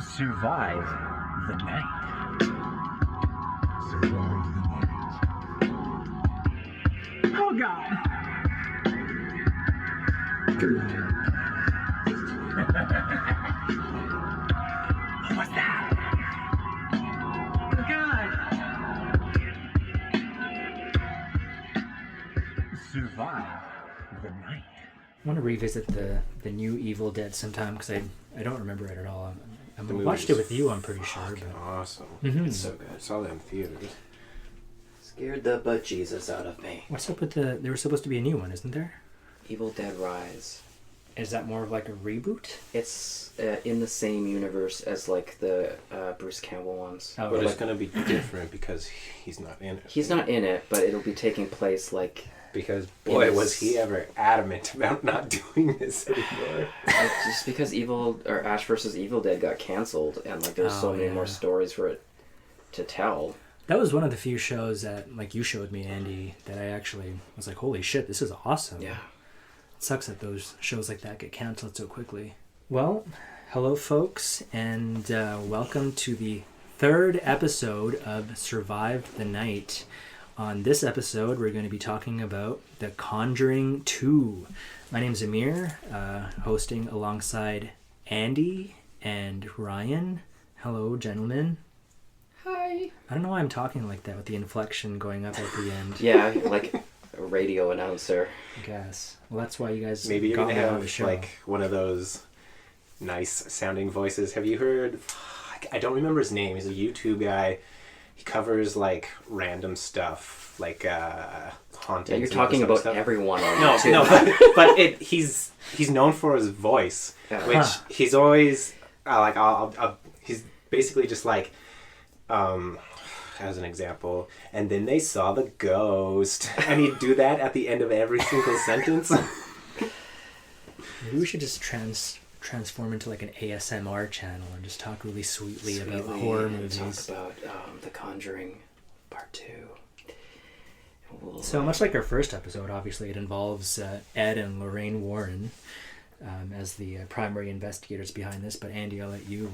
Survive the night. Survive the night. Oh God! What's that? Oh God! Survive the night. I want to revisit the new Evil Dead sometime because I don't remember it at all. I watched it with you, I'm pretty sure. But... Awesome. Mm-hmm. It's so good. I saw that in theaters. Scared the butt Jesus out of me. What's up with the... There was supposed to be a new one, isn't there? Evil Dead Rise. Is that more of like a reboot? It's in the same universe as like the Bruce Campbell ones. Oh, But really? it's going to be different because he's not in it. He's not in it, but it'll be taking place like... Because, boy, was he ever adamant about not doing this anymore. like, just because Ash vs. Evil Dead got canceled, and like there's so many more stories for it to tell. That was one of the few shows that, like you showed me, Andy, that I actually was like, holy shit, this is awesome. Yeah. It sucks that those shows like that get canceled so quickly. Well, hello folks, and welcome to the third episode of Survive the Night. On this episode, we're going to be talking about The Conjuring 2. My name's Amir, hosting alongside Andy and Ryan. Hello, gentlemen. Hi. I don't know why I'm talking like that with the inflection going up at the end. Yeah, like a radio announcer. I guess. Well, that's why you guys Maybe you're got going me to on the have, show. like, one of those nice sounding voices. Have you heard... I don't remember his name. He's a YouTube guy. He covers, like, random stuff, like, hauntings. Yeah, you're and talking other about stuff. everyone on No, YouTube. no, but he's known for his voice, Yeah. which he's always like. He's basically just like, as an example, and then they saw the ghost, and he'd do that at the end of every single sentence. Maybe we should just transform into like an ASMR channel and just talk really sweetly about horror movies. Talk about The Conjuring Part 2. So much like our first episode, obviously it involves Ed and Lorraine Warren as the primary investigators behind this. But Andy, I'll let you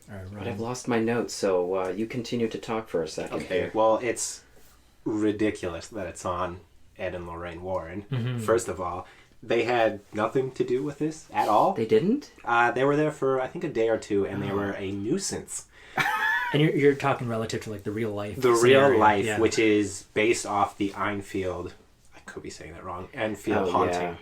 run. But I've lost my notes, so you continue to talk for a second. Okay, well, it's ridiculous that it's on Ed and Lorraine Warren. Mm-hmm. First of all, they had nothing to do with this at all. They didn't? They were there for, I think, a day or two, and they were a nuisance. And you're talking relative to like the real life. The scenario. real life, Yeah. which is based off the Enfield, I could be saying that wrong, Enfield haunting. Yeah.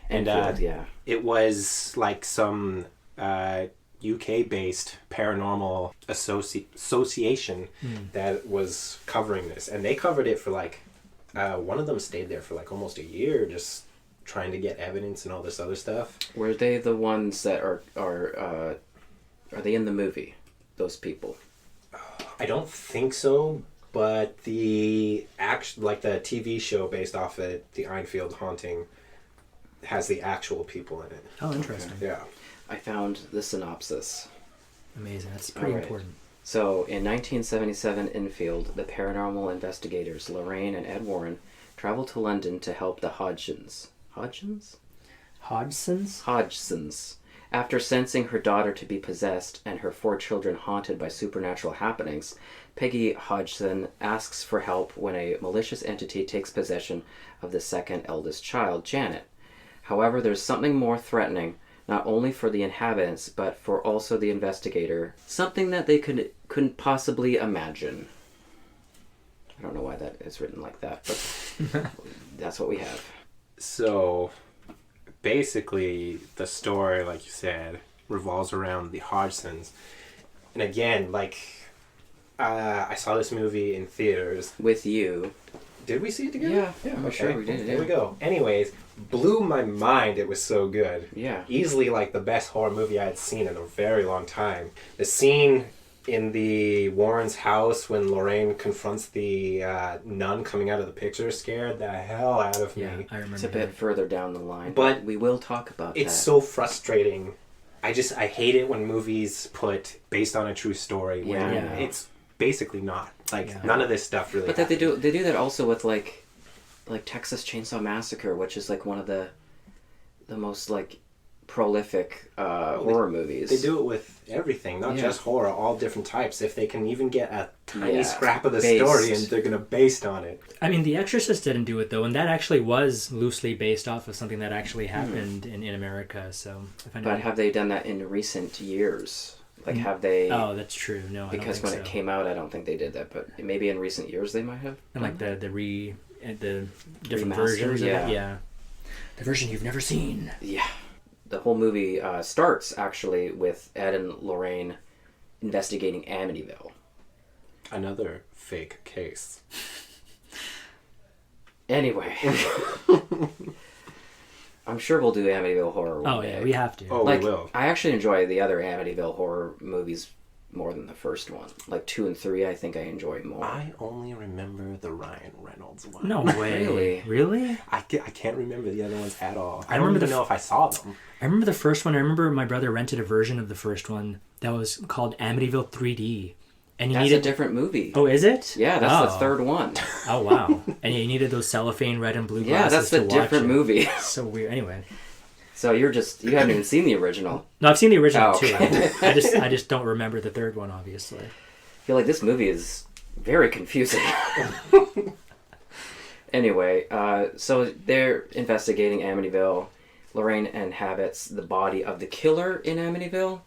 And Enfield, yeah. it was like some UK-based paranormal association that was covering this. And they covered it for like, one of them stayed there for like almost a year, just trying to get evidence and all this other stuff. Were they the ones that are they in the movie? Those people? I don't think so, but the the TV show based off it, the Enfield haunting, has the actual people in it. Oh, interesting. Yeah. I found the synopsis. Amazing. That's pretty All right. important. So, in 1977 Enfield, the paranormal investigators Lorraine and Ed Warren traveled to London to help the Hodgsons. Hodgsons? Hodgsons. After sensing her daughter to be possessed and her 4 children haunted by supernatural happenings, Peggy Hodgson asks for help when a malicious entity takes possession of the second eldest child, Janet. However, there's something more threatening, not only for the inhabitants, but for also the investigator. Something that they couldn't possibly imagine. I don't know why that is written like that, but that's what we have. So, basically, the story, like you said, revolves around the Hodgsons. And again, like, I saw this movie in theaters. With you. Did we see it together? Yeah, I'm okay. sure we did. There we go. Anyways, blew my mind. It was so good. Yeah. Easily, like, the best horror movie I had seen in a very long time. The scene in the Warren's house when Lorraine confronts the nun coming out of the picture scared the hell out of Yeah, me. I remember. It's a bit further down the line, But we will talk about It's that. so frustrating. I hate it when movies put based on a true story when Yeah. it's basically not. Like, Yeah. none of this stuff really But that they happened. do that also with like Texas Chainsaw Massacre, which is like one of the most like prolific horror movies. They do it with everything, not Yeah. just horror, all different types. If they can even get a tiny Yeah, scrap of the based. story and they're going to based on it. I mean, The Exorcist didn't do it though, and that actually was loosely based off of something that actually happened in America. So, if But have they done that in recent years? Like, have they? Oh, that's true. No, Because I don't when think it so. came out, I don't think they did that. But maybe in recent years they might have. And like the different Remaster, versions of yeah. it, yeah. The version you've never seen. Yeah. The whole movie starts actually with Ed and Lorraine investigating Amityville. Another fake case. Anyway. I'm sure we'll do Amityville horror one Oh day. yeah, we have to. Oh, Like, we will. I actually enjoy the other Amityville horror movies more than the first one. Like 2 and 3, I think I enjoy more. I only remember the Ryan Reynolds one. No way. Really? Really? I can't remember the other ones at all. I remember don't even the know if I saw them. I remember the first one. I remember my brother rented a version of the first one that was called Amityville 3D. And you That's needed a different movie. Oh, is it? Yeah, that's the Oh. third one. Oh wow. And you needed those cellophane red and blue Yeah, glasses that's the to watch different it. movie. So weird. Anyway. So you haven't even seen the original. No, I've seen the original Oh, too. okay. I just don't remember the third one, obviously. I feel like this movie is very confusing. Anyway, so they're investigating Amityville. Lorraine inhabits the body of the killer in Amityville.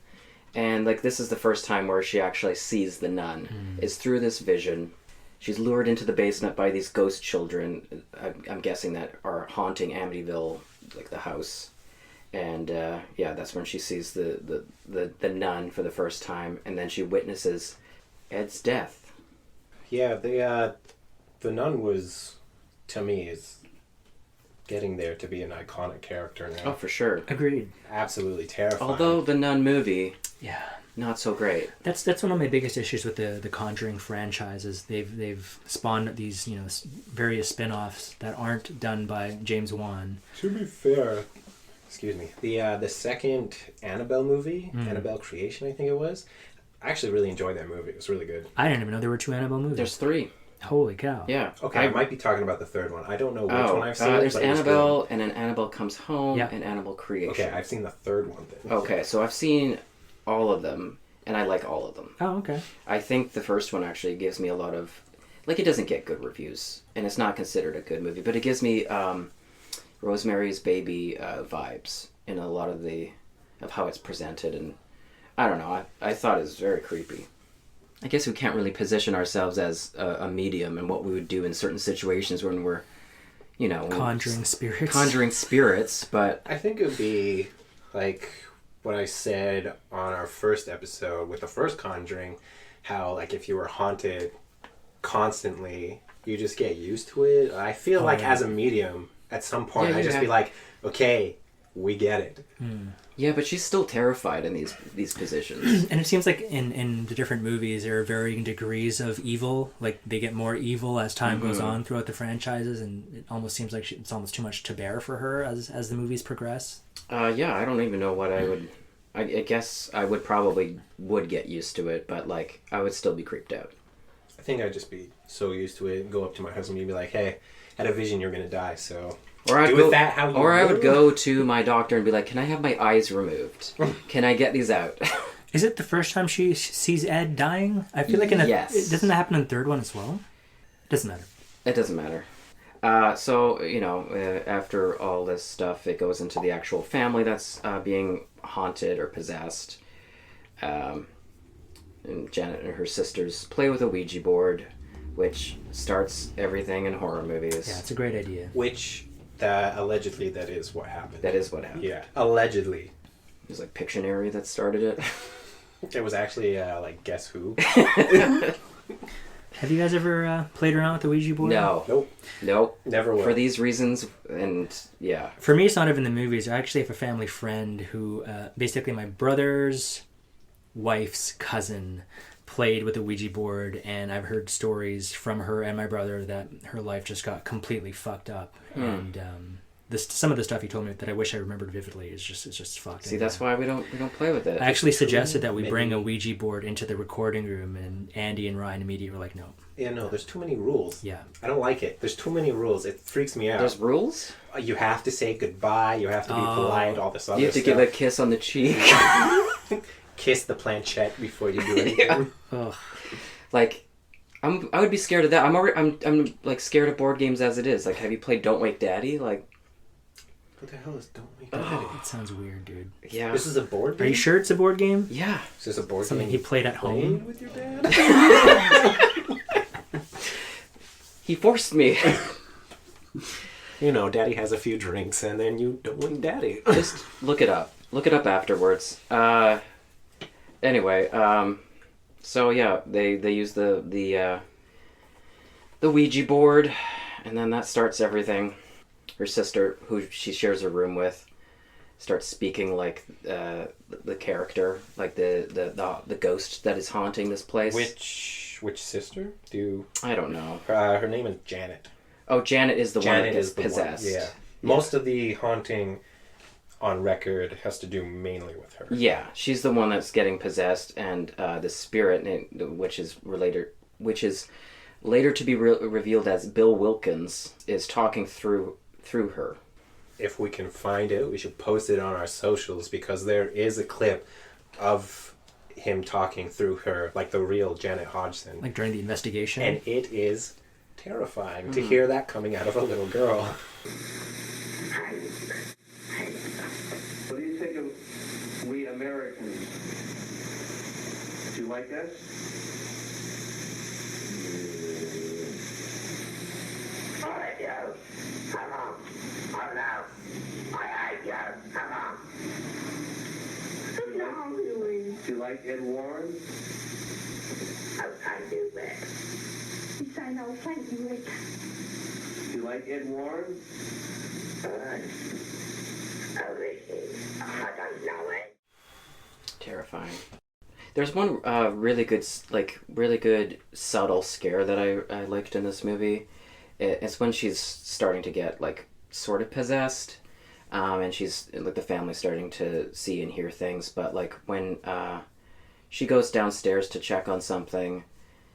And like this is the first time where she actually sees the nun. Is through this vision. She's lured into the basement by these ghost children, I'm guessing, that are haunting Amityville, like the house. And yeah, that's when she sees the nun for the first time. And then she witnesses Ed's death. Yeah, the nun was, to me, is getting there to be an iconic character now. Oh, for sure. Agreed. Absolutely terrifying. Although the Nun movie, Yeah. not so great. That's one of my biggest issues with the Conjuring franchises. They've spawned these various spin-offs that aren't done by James Wan. To be fair, excuse me, the second Annabelle movie, Annabelle Creation, I think it was. I actually really enjoyed that movie. It was really good. I didn't even know there were 2 Annabelle movies. There's 3. Holy cow. Yeah. Okay, I might be talking about the third one. I don't know which one I've seen. There's but it was Annabelle, and then Annabelle Comes Home, Yeah. and Annabelle good. Creation. Okay, I've seen the third one then. Okay, so I've seen all of them, and I like all of them. Oh, okay. I think the first one actually gives me a lot of... Like, it doesn't get good reviews, and it's not considered a good movie, but it gives me Rosemary's Baby vibes in a lot of how it's presented, and I don't know, I thought it was very creepy. I guess we can't really position ourselves as a medium and what we would do in certain situations when we're, Conjuring spirits. conjuring spirits, but I think it would be like what I said on our first episode with the first Conjuring, how like if you were haunted constantly, you just get used to it. I feel like yeah. as a medium, at some point, Yeah, I you just have- be like, okay, we get it. yeah, but she's still terrified in these positions. And it seems like in the different movies there are varying degrees of evil. Like they get more evil as time goes on throughout the franchises, and it almost seems like it's almost too much to bear for her as the movies progress. Yeah, I don't even know what I would. I guess I would get used to it, but like I would still be creeped out. I think I'd just be so used to it and go up to my husband and be like, hey, I had a vision you're going to die, so... Or I'd Do go, with that how you or I will. would go to my doctor and be like, "Can I have my eyes removed? Can I get these out?" Is it the first time she sees Ed dying? I feel like Yes. doesn't that happen in the third one as well? Doesn't matter. It doesn't matter. So after all this stuff, it goes into the actual family that's being haunted or possessed. And Janet and her sisters play with a Ouija board, which starts everything in horror movies. Yeah, it's a great idea. Which, allegedly, that is what happened. That is what happened. Yeah, allegedly. It was like Pictionary that started it. It was actually, like, Guess Who? Have you guys ever played around with the Ouija board? No. Nope. Never will. For these reasons, and yeah. For me, it's not even the movies. I actually have a family friend who, basically my brother's wife's cousin played with a Ouija board, and I've heard stories from her and my brother that her life just got completely fucked up. And some of the stuff he told me that I wish I remembered vividly is just fucking. See, that's why we don't play with it. I actually suggested that we bring a Ouija board into the recording room, and Andy and Ryan immediately were like, no. Yeah, no, there's too many rules. Yeah. I don't like it. There's too many rules. It freaks me out. There's rules? You have to say goodbye. You have to be polite. All this other You have to stuff. give a kiss on the cheek. Kiss the planchette before you do anything. Ugh. Like, I would be scared of that. I'm like scared of board games as it is. Like, have you played Don't Wake Daddy? Like, What the hell is Don't Wake Daddy? It sounds weird, dude. yeah. This is a board game? Are you sure it's a board game? Yeah. Is this a board Something game he played at played home? with your dad? He forced me. You know, Daddy has a few drinks and then you don't wake Daddy. Just look it up. Look it up afterwards. Anyway, so yeah, they use the Ouija board, and then that starts everything. Her sister, who she shares a room with, starts speaking like the character, like the ghost that is haunting this place. Which sister? I don't know. Her name is Janet. Oh, Janet is the one that Janet gets is the possessed. one. Yeah. Most of the haunting on record has to do mainly with her. Yeah, she's the one that's getting possessed, and the spirit, which is later to be revealed as Bill Wilkins, is talking through her. If we can find it, we should post it on our socials, because there is a clip of him talking through her, like the real Janet Hodgson. Like during the investigation? And it is terrifying to hear that coming out of a little girl. What do you think of we Americans? Do you like us? I do. Come on. Oh no. I hate you. Come on. No, really. Do you like Ed Warren? Oh, I do, Rick. Yes, I know. Thank you, Rick. Do you like Ed Warren? Oh, Ricky. I don't know it. Terrifying. There's one really good subtle scare that I liked in this movie. It's when she's starting to get like sort of possessed, and she's like the family's starting to see and hear things. But like when she goes downstairs to check on something,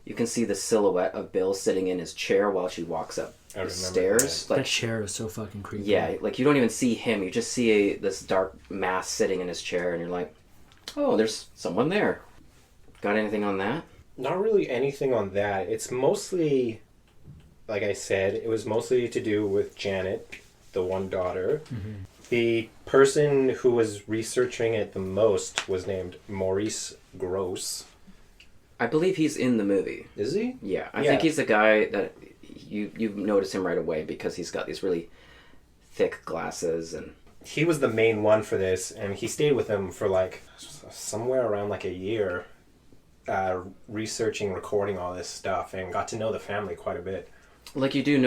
you can see the silhouette of Bill sitting in his chair while she walks up the stairs. That chair is so fucking creepy. Yeah, like you don't even see him. You just see this dark mass sitting in his chair, and you're like, oh, there's someone there. Got anything on that? Not really anything on that. It's mostly, like I said, it was mostly to do with Janet, the one daughter. Mm-hmm. The person who was researching it the most was named Maurice Gross. I believe he's in the movie. Is he? Yeah, I think he's the guy that you notice him right away because he's got these really thick glasses and... He was the main one for this, and he stayed with him for like somewhere around like a year, researching, recording all this stuff, and got to know the family quite a bit. Like you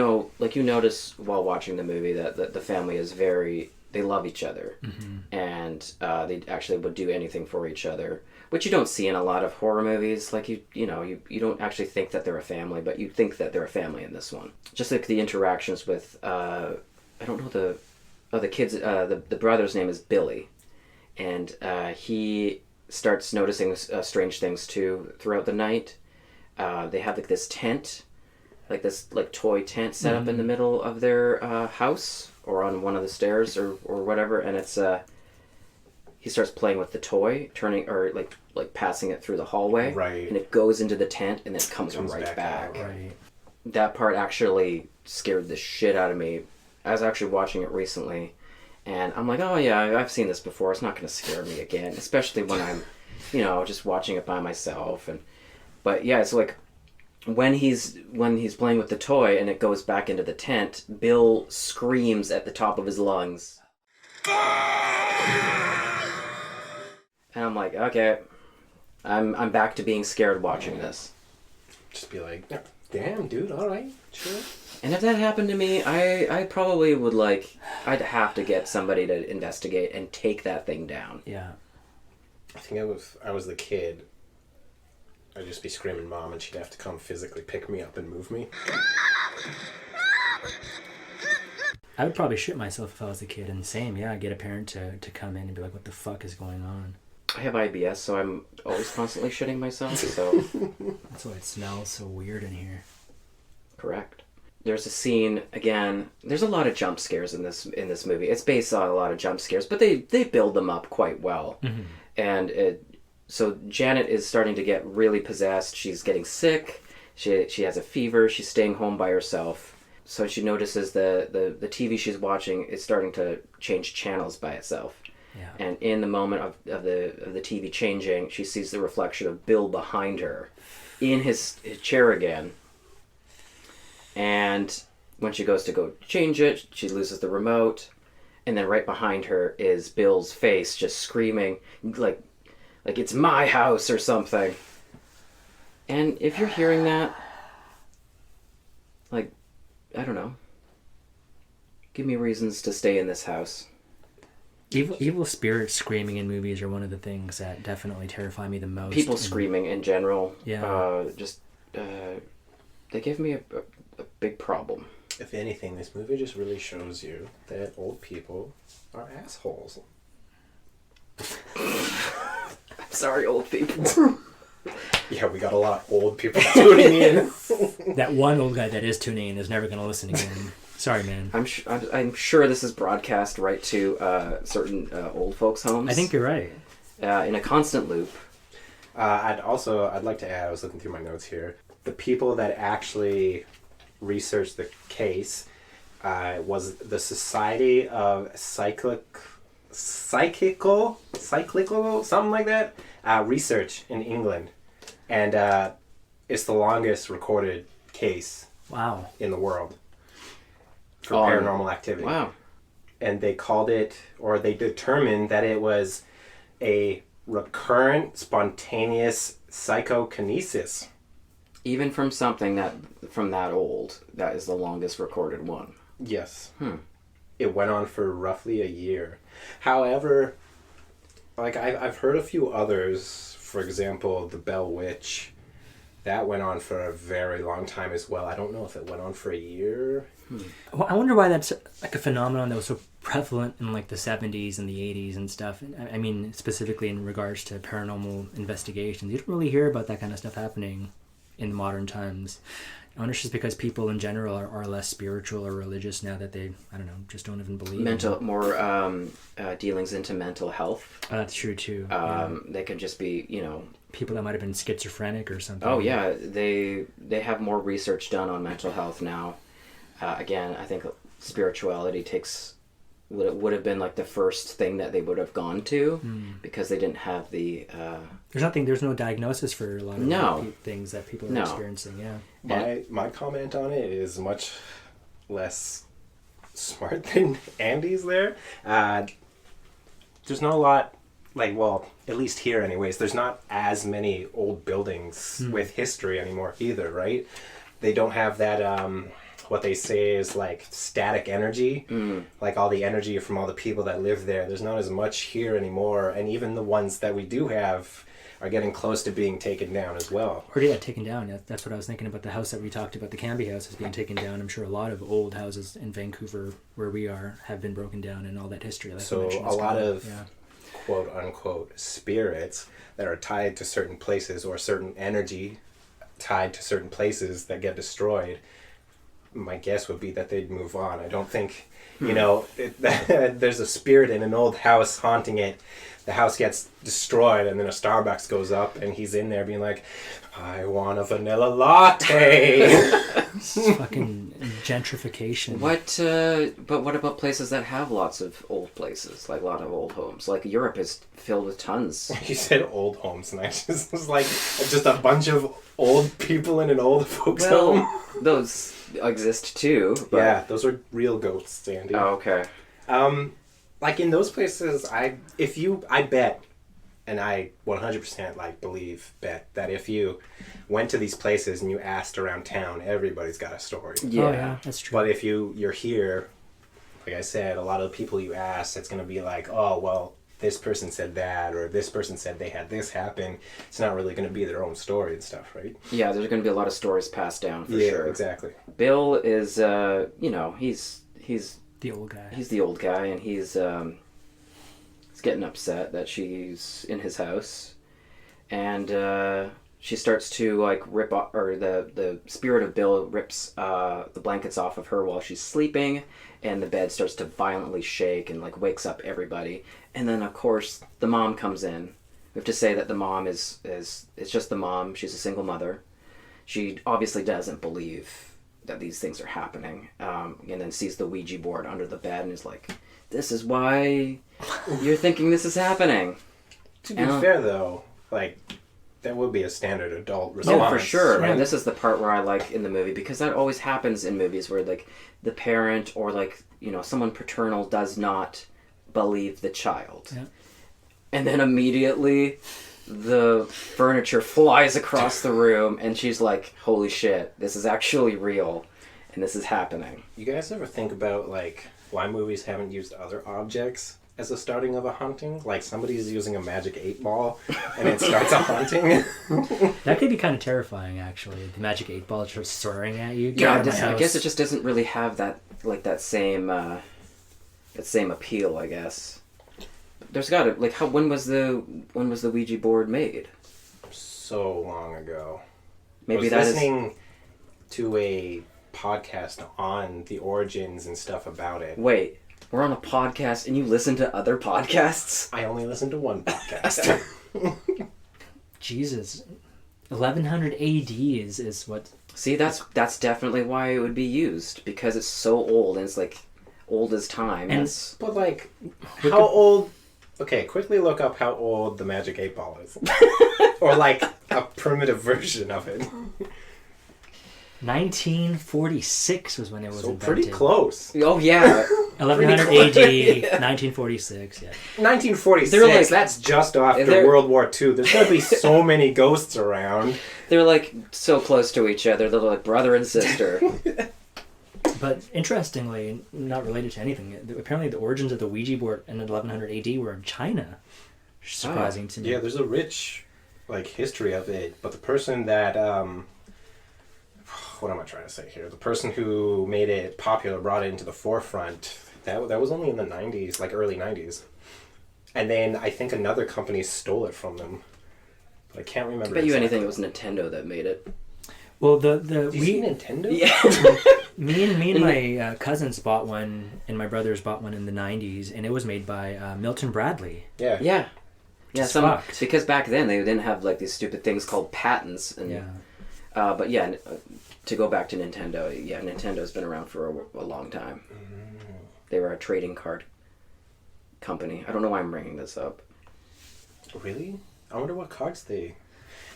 notice while watching the movie that the family is they love each other, Mm-hmm. and they actually would do anything for each other, which you don't see in a lot of horror movies. Like you don't actually think that they're a family, but you think that they're a family in this one. Just like the interactions with I don't know the kids. The brother's name is Billy, and he starts noticing strange things too throughout the night. They have like this tent, like this like toy tent set up in the middle of their house or on one of the stairs or whatever, and it's he starts playing with the toy, turning or like passing it through the hallway, Right. and it goes into the tent and then it comes right back. Right. That part actually scared the shit out of me. I was actually watching it recently, and I'm like, oh yeah, I've seen this before. It's not going to scare me again, especially when I'm, just watching it by myself. But yeah, it's like when he's playing with the toy and it goes back into the tent, Bill screams at the top of his lungs, and I'm like, okay, I'm back to being scared watching this. Just be like, damn, dude, all right, sure. And if that happened to me, I probably would I'd have to get somebody to investigate and take that thing down. Yeah. I think I was the kid. I'd just be screaming mom, and she'd have to come physically pick me up and move me. I would probably shit myself if I was a kid. And same, yeah, I'd get a parent to come in and be like, what the fuck is going on? I have IBS, so I'm always constantly shitting myself, so... That's why it smells so weird in here. Correct. There's a scene, again, there's a lot of jump scares in this movie. It's based on a lot of jump scares, but they build them up quite well. Mm-hmm. And so Janet is starting to get really possessed. She's getting sick. She has a fever. She's staying home by herself. So she notices the TV she's watching is starting to change channels by itself. Yeah. And in the moment of the TV changing, she sees the reflection of Bill behind her in his chair again. And when she goes to go change it, she loses the remote. And then right behind her is Bill's face just screaming like it's my house or something. And if you're hearing that, like, I don't know. Give me reasons to stay in this house. Evil spirits screaming in movies are one of the things that definitely terrify me the most. People screaming in general. Yeah. They give me a big problem. If anything, this movie just really shows you that old people are assholes. I'm sorry, old people. Yeah, we got a lot of old people tuning in. That one old guy that is tuning in is never going to listen again. Sorry, man. I'm sure this is broadcast right to certain old folks' homes. I think you're right. In a constant loop. I'd like to add, I was looking through my notes here, the people that actually researched the case was the Society of Psychical, something like that, research in England. And it's the longest recorded case Wow. in the world for paranormal activity. Wow. And they called it, or they determined that it was a recurrent spontaneous psychokinesis. Even from something from that old, that is the longest recorded one. Yes. It went on for roughly a year. However, like I've heard a few others, for example, the Bell Witch, that went on for a very long time as well. I don't know if it went on for a year. Well, I wonder why that's like a phenomenon that was so prevalent in like the 70s and the 80s and stuff. I mean, specifically in regards to paranormal investigations. You don't really hear about that kind of stuff happening in modern times. I wonder if it's just because people in general are less spiritual or religious now that they, I don't know, just don't even believe. More dealings into mental health. That's true too. They can just be, people that might have been schizophrenic or something. Oh yeah, they have more research done on mental health now. Again, I think spirituality would have been like the first thing that they would have gone to because they didn't have the... There's no diagnosis for a lot of things that people are experiencing, yeah. My comment on it is much less smart than Andy's there. There's not a lot, at least here anyways, there's not as many old buildings with history anymore either, right? They don't have that... what they say is like static energy, like all the energy from all the people that live there. There's not as much here anymore, and even the ones that we do have are getting close to being taken down as well. Or taken down. That's what I was thinking about. The house that we talked about, the Canby house, is being taken down. I'm sure a lot of old houses in Vancouver, where we are, have been broken down, and all that history. Like so a lot of quote unquote spirits that are tied to certain places, or certain energy tied to certain places that get destroyed. My guess would be that they'd move on. I don't think, there's a spirit in an old house haunting it. The house gets destroyed, and then a Starbucks goes up, and he's in there being like, I want a vanilla latte. Fucking gentrification. But what about places that have lots of old places, like a lot of old homes? Like Europe is filled with tons. You said old homes, and I just was like, just a bunch of old people in an old folks home. Those exist too. But... Yeah, those are real ghosts, Andy. Oh, okay. Like in those places, I bet, and I 100% bet that if you went to these places and you asked around town, everybody's got a story. Yeah, oh, yeah, that's true. But if you're here, like I said, a lot of the people you ask, it's going to be like, oh, well, this person said that, or this person said they had this happen. It's not really going to be their own story and stuff, right? Yeah, there's going to be a lot of stories passed down for sure. Yeah, exactly. Bill is, he's The old guy. He's the old guy, and he's getting upset that she's in his house, and she starts to like rip off, or the spirit of Bill rips the blankets off of her while she's sleeping, and the bed starts to violently shake and like wakes up everybody. And then of course the mom comes in. We have to say that the mom is it's just the mom. She's a single mother. She obviously doesn't believe that these things are happening, and then sees the Ouija board under the bed and is like, "This is why you're thinking this is happening." To be fair, though, like, that would be a standard adult Oh, response. for sure. Yeah. And this is the part where I like in the movie, because that always happens in movies where like the parent or like, you know, someone paternal does not believe the child. Yeah. And then immediately the furniture flies across the room and she's like, "Holy shit, this is actually real and this is happening." You guys ever think about, like, why movies haven't used other objects as a starting of a haunting? Like, somebody's using a magic 8-ball and it starts a haunting? That could be kind of terrifying, actually. The magic 8-ball just swearing at you. Yeah, Get out of my I guess it house. just doesn't really have that same appeal, I guess. There's got to, like, when was the Ouija board made? So long ago. Maybe I that was is. listening to a podcast on the origins and stuff about it. Wait, we're on a podcast and you listen to other podcasts? I only listened to one podcast. Jesus. 1100 AD is what... See, that's definitely why it would be used, because it's so old and it's like old as time. And- That's But, like, how old... Okay, quickly look up how old the magic 8-ball is. Or, like, a primitive version of it. 1946 was when it was So invented. pretty close. oh yeah. 1100 AD, 1946, yeah. 1946, They're like- that's just after they're- World War II. There's going to be so many ghosts around. They're like so close to each other. They're like brother and sister. But interestingly, not related to anything, apparently the origins of the Ouija board in 1100 AD were in China. Surprising to me. Yeah, there's a rich, like, history of it. But the person that, what am I trying to say here? The person who made it popular, brought it into the forefront, that was only in the 90s, like early 90s. And then I think another company stole it from them. But I can't remember. I bet you exactly. anything it was Nintendo that made it. Well, Did you see Nintendo? Yeah. me and my cousins bought one, and my brothers bought one in the 90s, and it was made by Milton Bradley. Yeah. Yeah. Yeah, Just fucked. because back then they didn't have like these stupid things called patents. And, Yeah. But yeah, to go back to Nintendo, yeah, Nintendo's been around for a long time. They were a trading card company. I don't know why I'm bringing this up. Really? I wonder what cards they...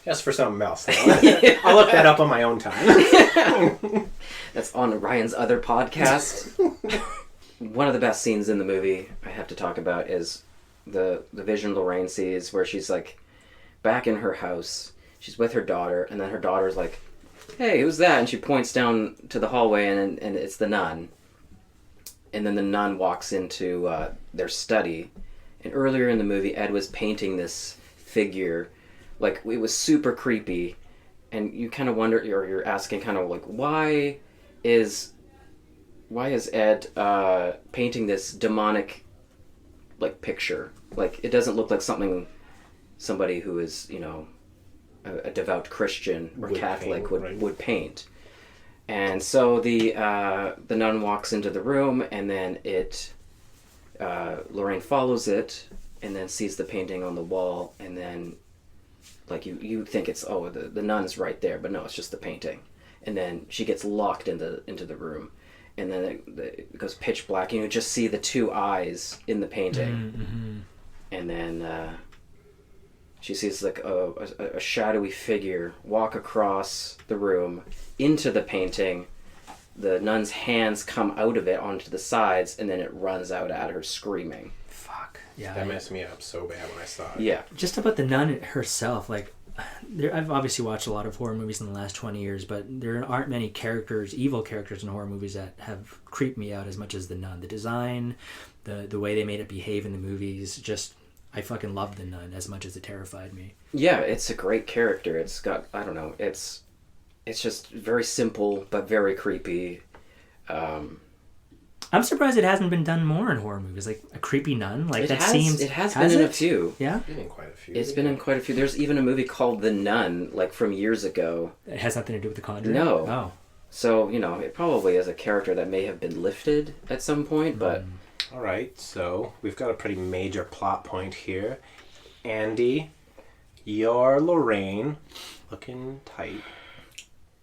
That's for something else. I'll look that up on my own time. That's on Ryan's other podcast. One of the best scenes in the movie I have to talk about is the vision Lorraine sees where she's like back in her house. She's with her daughter, and then her daughter's like, "Hey, who's that?" And she points down to the hallway, and it's the nun. And then the nun walks into their study. And earlier in the movie, Ed was painting this figure. Like, it was super creepy. And you kind of wonder, or you're asking kind of like, why is Ed painting this demonic, like, picture? Like, it doesn't look like somebody who is, you know, a devout Christian or Would Catholic paint, would right. would paint. And so the nun walks into the room, and then Lorraine follows it, and then sees the painting on the wall, and then like you think it's the nun's right there, but no, it's just the painting. And then she gets locked into the room, and then it goes pitch black, and you just see the two eyes in the painting. Mm-hmm. And then she sees like a shadowy figure walk across the room into the painting. The nun's hands come out of it onto the sides, and then it runs out at her screaming. Fuck. Yeah. That messed me up so bad when I saw it. Yeah. Just about the nun herself, like, I've obviously watched a lot of horror movies in the last 20 years, but there aren't many evil characters in horror movies that have creeped me out as much as the nun. The design, the way they made it behave in the movies, just, I fucking loved the nun as much as it terrified me. Yeah, it's a great character. It's got, I don't know, it's just very simple but very creepy. I'm surprised it hasn't been done more in horror movies. Like a creepy nun, like It seems. has been in a few. Yeah, Been in quite a few. It's been in quite a few. There's even a movie called The Nun, like from years ago. it has nothing to do with the Conjuring. No. Oh, So, it probably is a character that may have been lifted at some point, but All right, so we've got a pretty major plot point here. Andy, you're Lorraine, looking tight.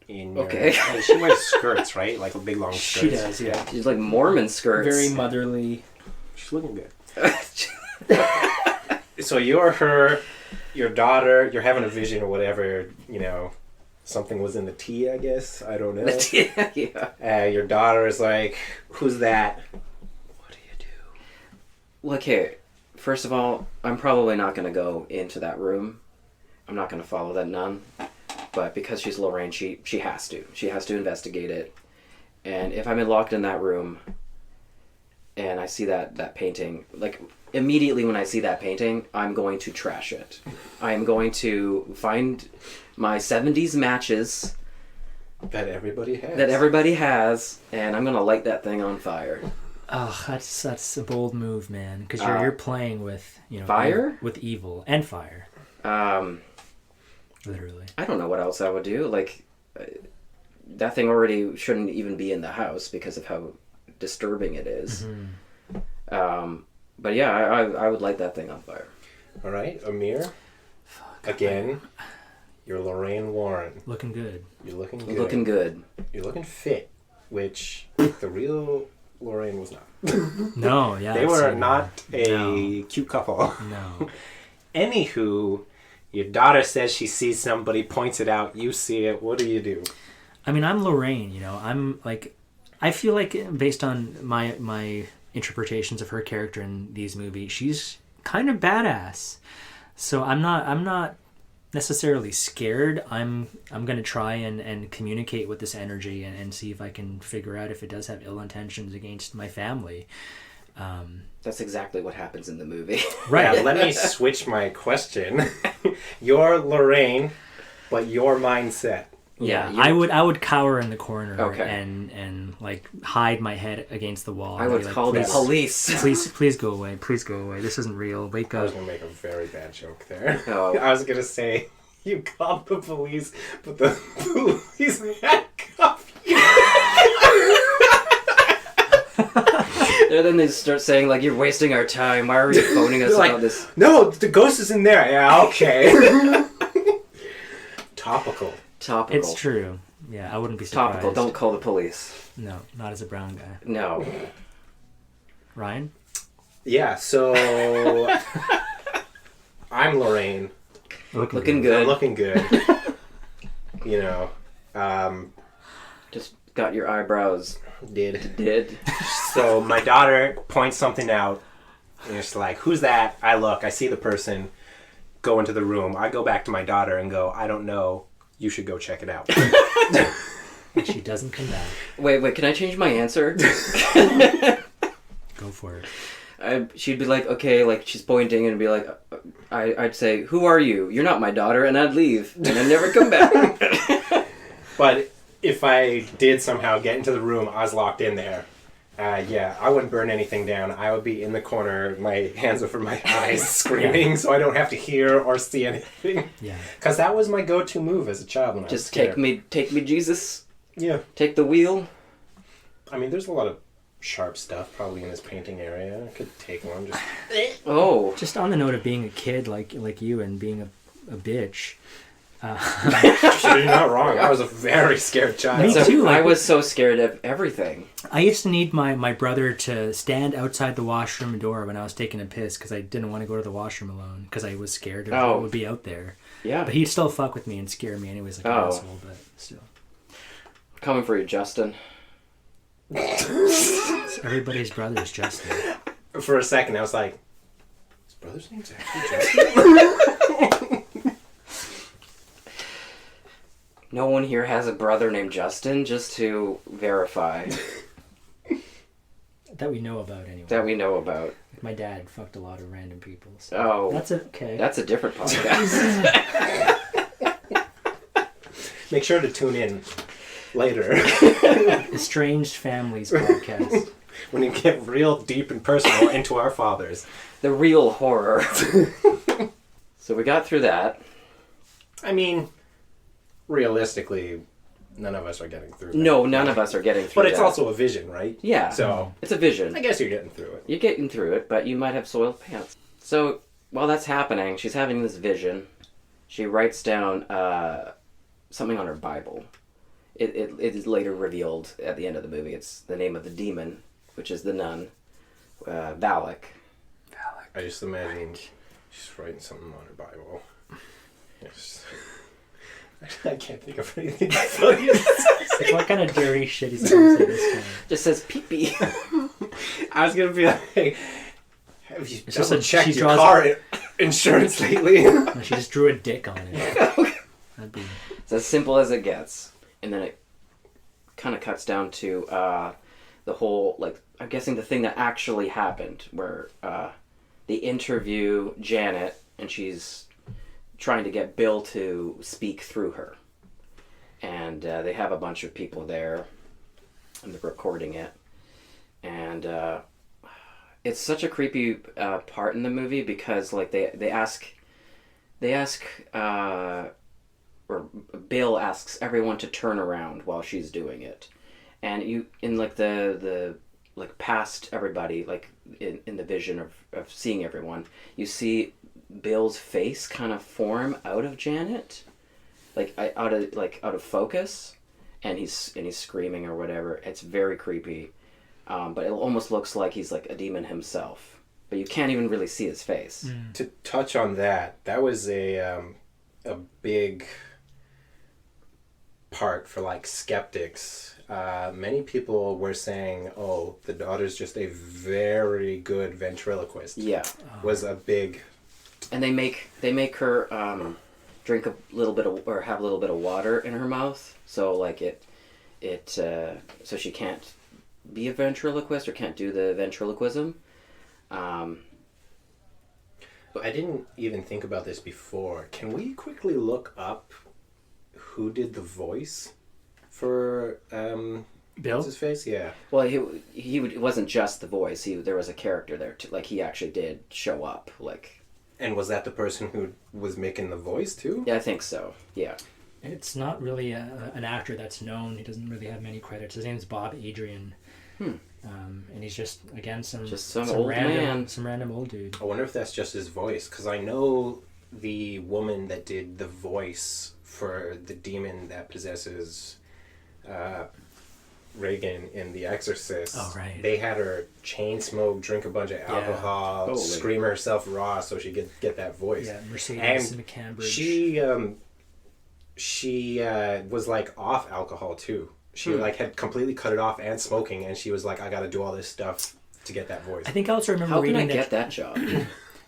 In your, Okay. Hey, she wears skirts, right? Like a big long skirts. she does. Yeah, she's like Mormon skirts. very motherly. She's looking good. So you're her, your daughter. You're having a vision or whatever. Something was in the tea. I guess I don't know. Yeah. Your daughter is like, "Who's that?" What do you do? Well, okay, first of all, I'm probably not going to go into that room. I'm not going to follow that nun. But because she's Lorraine, she has to. She has to investigate it. And if I'm locked in that room and I see that painting, like immediately when I see that painting, I'm going to trash it. I'm going to find my 70s matches That everybody has, and I'm going to light that thing on fire. Oh, that's a bold move, man. Because you're playing with Fire? with evil and fire. Literally. I don't know what else I would do. Like, that thing already shouldn't even be in the house because of how disturbing it is. Mm-hmm. But yeah, I would light that thing on fire. All right, Amir. Again, you're Lorraine Warren. Looking good. You're looking good. Looking good. You're looking fit, which the real Lorraine was not. No, yeah. They I've were seen not that. a cute couple. No. Anywho, your daughter says she sees somebody, points it out, you see it. What do? I mean, I'm Lorraine, I'm like, I feel like based on my interpretations of her character in these movies, she's kind of badass. So I'm not necessarily scared. I'm going to try and communicate with this energy and see if I can figure out if it does have ill intentions against my family. That's exactly what happens in the movie. Right. Yeah, let me switch my question. You're Lorraine, but your mindset. Yeah, you- I would cower in the corner Okay. and like hide my head against the wall. I and would be like, call the "Please- police. Please go away. Please go away. This isn't real. Wake I was up." going to make a very bad joke there. Oh. I was going to say, you called the police, but the police handcuffed you. And then they start saying, like, you're wasting our time. Why are you phoning us Like, about this? No, the ghost is in there. Yeah, okay. Topical. Topical. It's true. Yeah, I wouldn't be surprised. Topical. Don't call the police. No, not as a brown guy. No. Ryan? Yeah, so I'm Lorraine. Looking I'm good. looking good. Just got your eyebrows did. So my daughter points something out, and it's like, "Who's that?" I look, I see the person, go into the room. I go back to my daughter and go, "I don't know. You should go check it out." And she doesn't come back. Wait, can I change my answer? Go for it. She'd be like, okay, like she's pointing and be like, I'd say, who are you? You're not my daughter, and I'd leave and I'd never come back. But if I did somehow get into the room, I was locked in there. I wouldn't burn anything down. I would be in the corner, my hands over my eyes, screaming, so I don't have to hear or see anything. Yeah. Because that was my go-to move as a child when I was Just scared. take me, Jesus. Yeah. Take the wheel. I mean, there's a lot of sharp stuff probably in this painting area. I could take one. Just Oh. Just on the note of being a kid like you and being a bitch. You're not wrong. I was a very scared child. Me So too, like- I was so scared of everything. I used to need my brother to stand outside the washroom door when I was taking a piss because I didn't want to go to the washroom alone because I was scared of what would be out there. Yeah. But he'd still fuck with me and scare me anyways like an Oh. asshole, but still. Coming for you, Justin. Everybody's brother is Justin. For a second, I was like, his brother's name's actually Justin? No one here has a brother named Justin, just to verify That we know about anyway. that we know about. My dad fucked a lot of random people. So Oh. that's okay. That's a different podcast. Make sure to tune in later. Estranged Families podcast. when you get real deep and personal into our fathers. The real horror. So we got through that. I mean, realistically, none of us are getting through that. No, none of us are getting through But it's that. also a vision, right? Yeah. So, It's a vision. I guess you're getting through it. You're getting through it, but you might have soiled pants. So while that's happening, she's having this vision. She writes down something on her Bible. It is later revealed at the end of the movie. It's the name of the demon, which is the nun, Valak. I just imagine she's writing something on her Bible. Yes. I can't think of anything funny. Like, what kind of dirty shit is going to say this time? Just says pee-pee. I was going to be like, have you It's just a- checked she your draws- car insurance lately? No, she just drew a dick on it. That'd be... It's as simple as it gets. And then it kind of cuts down to the whole, like, I'm guessing the thing that actually happened, where they interview Janet, and she's trying to get Bill to speak through her. And they have a bunch of people there, and they're recording it. And it's such a creepy part in the movie because, like, they ask, or Bill asks everyone to turn around while she's doing it. And you, in like the like past everybody, like in the vision of seeing everyone, you see Bill's face kind of form out of Janet, like out of focus, and he's screaming or whatever. It's very creepy, but it almost looks like he's like a demon himself, but you can't even really see his face. To touch on that, that was a big part for like skeptics. Many people were saying, "Oh, the daughter's just a very good ventriloquist." Yeah, was a big. and they make her drink a little bit of, or have a little bit of water in her mouth, so like so she can't be a ventriloquist or can't do the ventriloquism. I didn't even think about this before. Can we quickly look up who did the voice for Bill? what's his face? Yeah. Well, it wasn't just the voice. There was a character there too. Like, he actually did show up. Like, And was that the person who was making the voice too? yeah, I think so. Yeah. It's not really an actor that's known. He doesn't really have many credits. His name's Bob Adrian. And he's just, again, some old random, man. Some random old dude. I wonder if that's just his voice, because I know the woman that did the voice for the demon that possesses Reagan in The Exorcist. Oh, right. They had her chain smoke, drink a bunch of alcohol, Holy. scream herself raw so she could get that voice. Yeah, Mercedes And McCambridge. She was like off alcohol too. She like had completely cut it off and smoking, and she was like, I got to do all this stuff to get that voice. I think I also remember How can I reading get that job?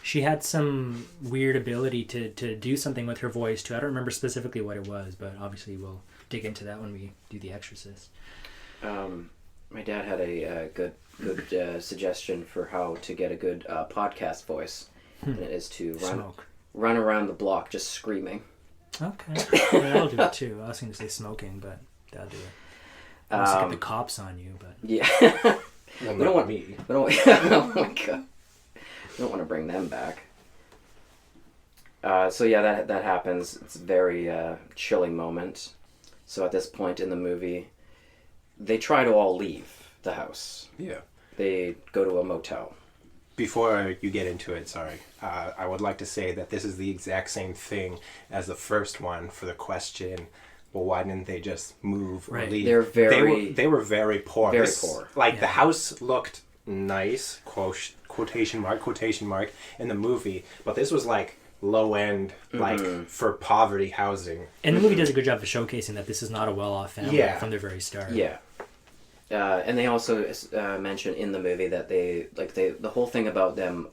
she had some weird ability to do something with her voice too. I don't remember specifically what it was, but obviously we'll dig into that when we do The Exorcist. My dad had a good suggestion for how to get a good podcast voice, and it is to run around the block just screaming. Okay. Well, I'll do it too. I was going to say smoking, but that'll do it. I was get the cops on you, but... Yeah. Well, We don't want me. oh my god. We don't want to bring them back. So yeah, that happens. It's a very chilling moment. So at this point in the movie, they try to all leave the house. Yeah. They go to a motel. Before you get into it, sorry, I would like to say that this is the exact same thing as the first one for the question, well, why didn't they just move or Right. leave? They're very... They were very poor. Very poor. Like, Yeah. the house looked nice, quotation mark, in the movie, but this was, like, low-end, like, for poverty housing. And the movie does a good job of showcasing that this is not a well-off family Yeah. from the very start. Yeah. And they also mention in the movie that the whole thing about them,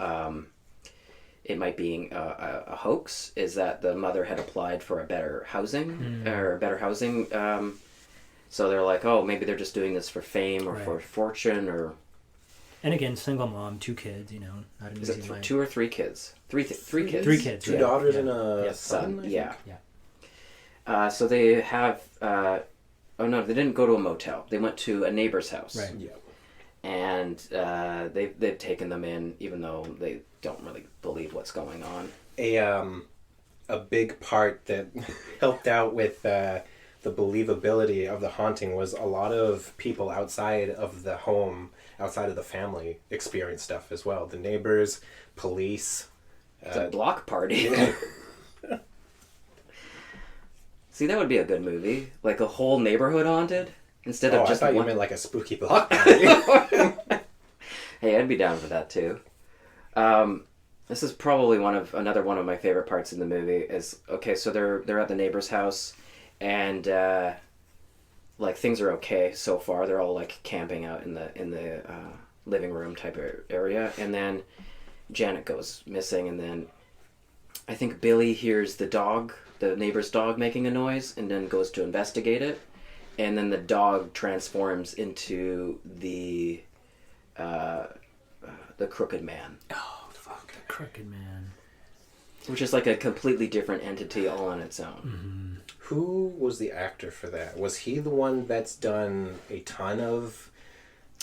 it might being a hoax, is that the mother had applied for a better housing, so they're like, oh, maybe they're just doing this for fame or Right. for fortune, or... And again, single mom, 2 kids, not an Is easy it life. 2 or 3 kids? Three kids. 3 kids. Two yeah. daughters Yeah. and a Yeah. son, I think? Yeah. So they have... oh no, they didn't go to a motel. They went to a neighbor's house. Right. Yeah. and they've taken them in, even though they don't really believe what's going on. A big part that helped out with the believability of the haunting was a lot of people outside of the home, outside of the family, experienced stuff as well. The neighbors, police. It's a block party. See, that would be a good movie. Like a whole neighborhood haunted instead of just I thought one. you meant like a spooky block party. Hey, I'd be down for that too. This is probably another one of my favorite parts in the movie. Is okay. So they're at the neighbor's house, and like things are okay so far. They're all like camping out in the living room type of area, and then Janet goes missing, and then I think Billy hears the neighbor's dog making a noise, and then goes to investigate it, and then the dog transforms into the Crooked Man. Oh, fuck. The Crooked Man. Which is like a completely different entity all on its own. Mm-hmm. Who was the actor for that? Was he the one that's done a ton of...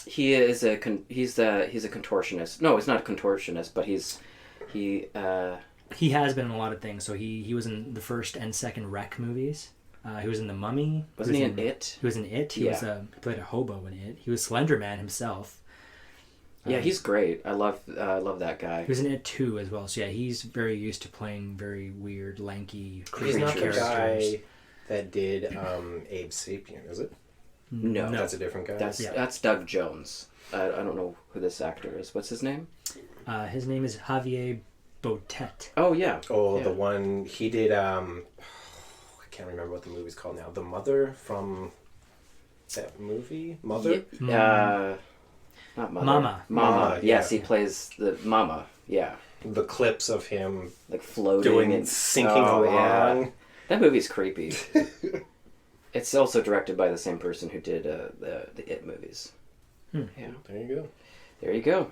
He's a contortionist. No, he's not a contortionist, but he has been in a lot of things. So he was in the first and second Wreck movies. He was in The Mummy. Wasn't he in It? He was in It. He played a hobo in It. He was Slender Man himself. Yeah, he's great. I love that guy. He was in It too as well. So yeah, he's very used to playing very weird, lanky He's not the characters. guy that did Abe Sapien, is it? No. That's a different guy? That's Doug Jones. I don't know who this actor is. What's his name? His name is Javier Botet. Oh, yeah. Oh, yeah. the one he did... I can't remember what the movie's called now. The mother from that movie? Mother? Yeah. Not Mother. Mama. Yes, yeah. he plays the Mama. Yeah. The clips of him Like floating and sinking along. Yeah. That movie's creepy. It's also directed by the same person who did the It movies. Yeah. There you go. There you go.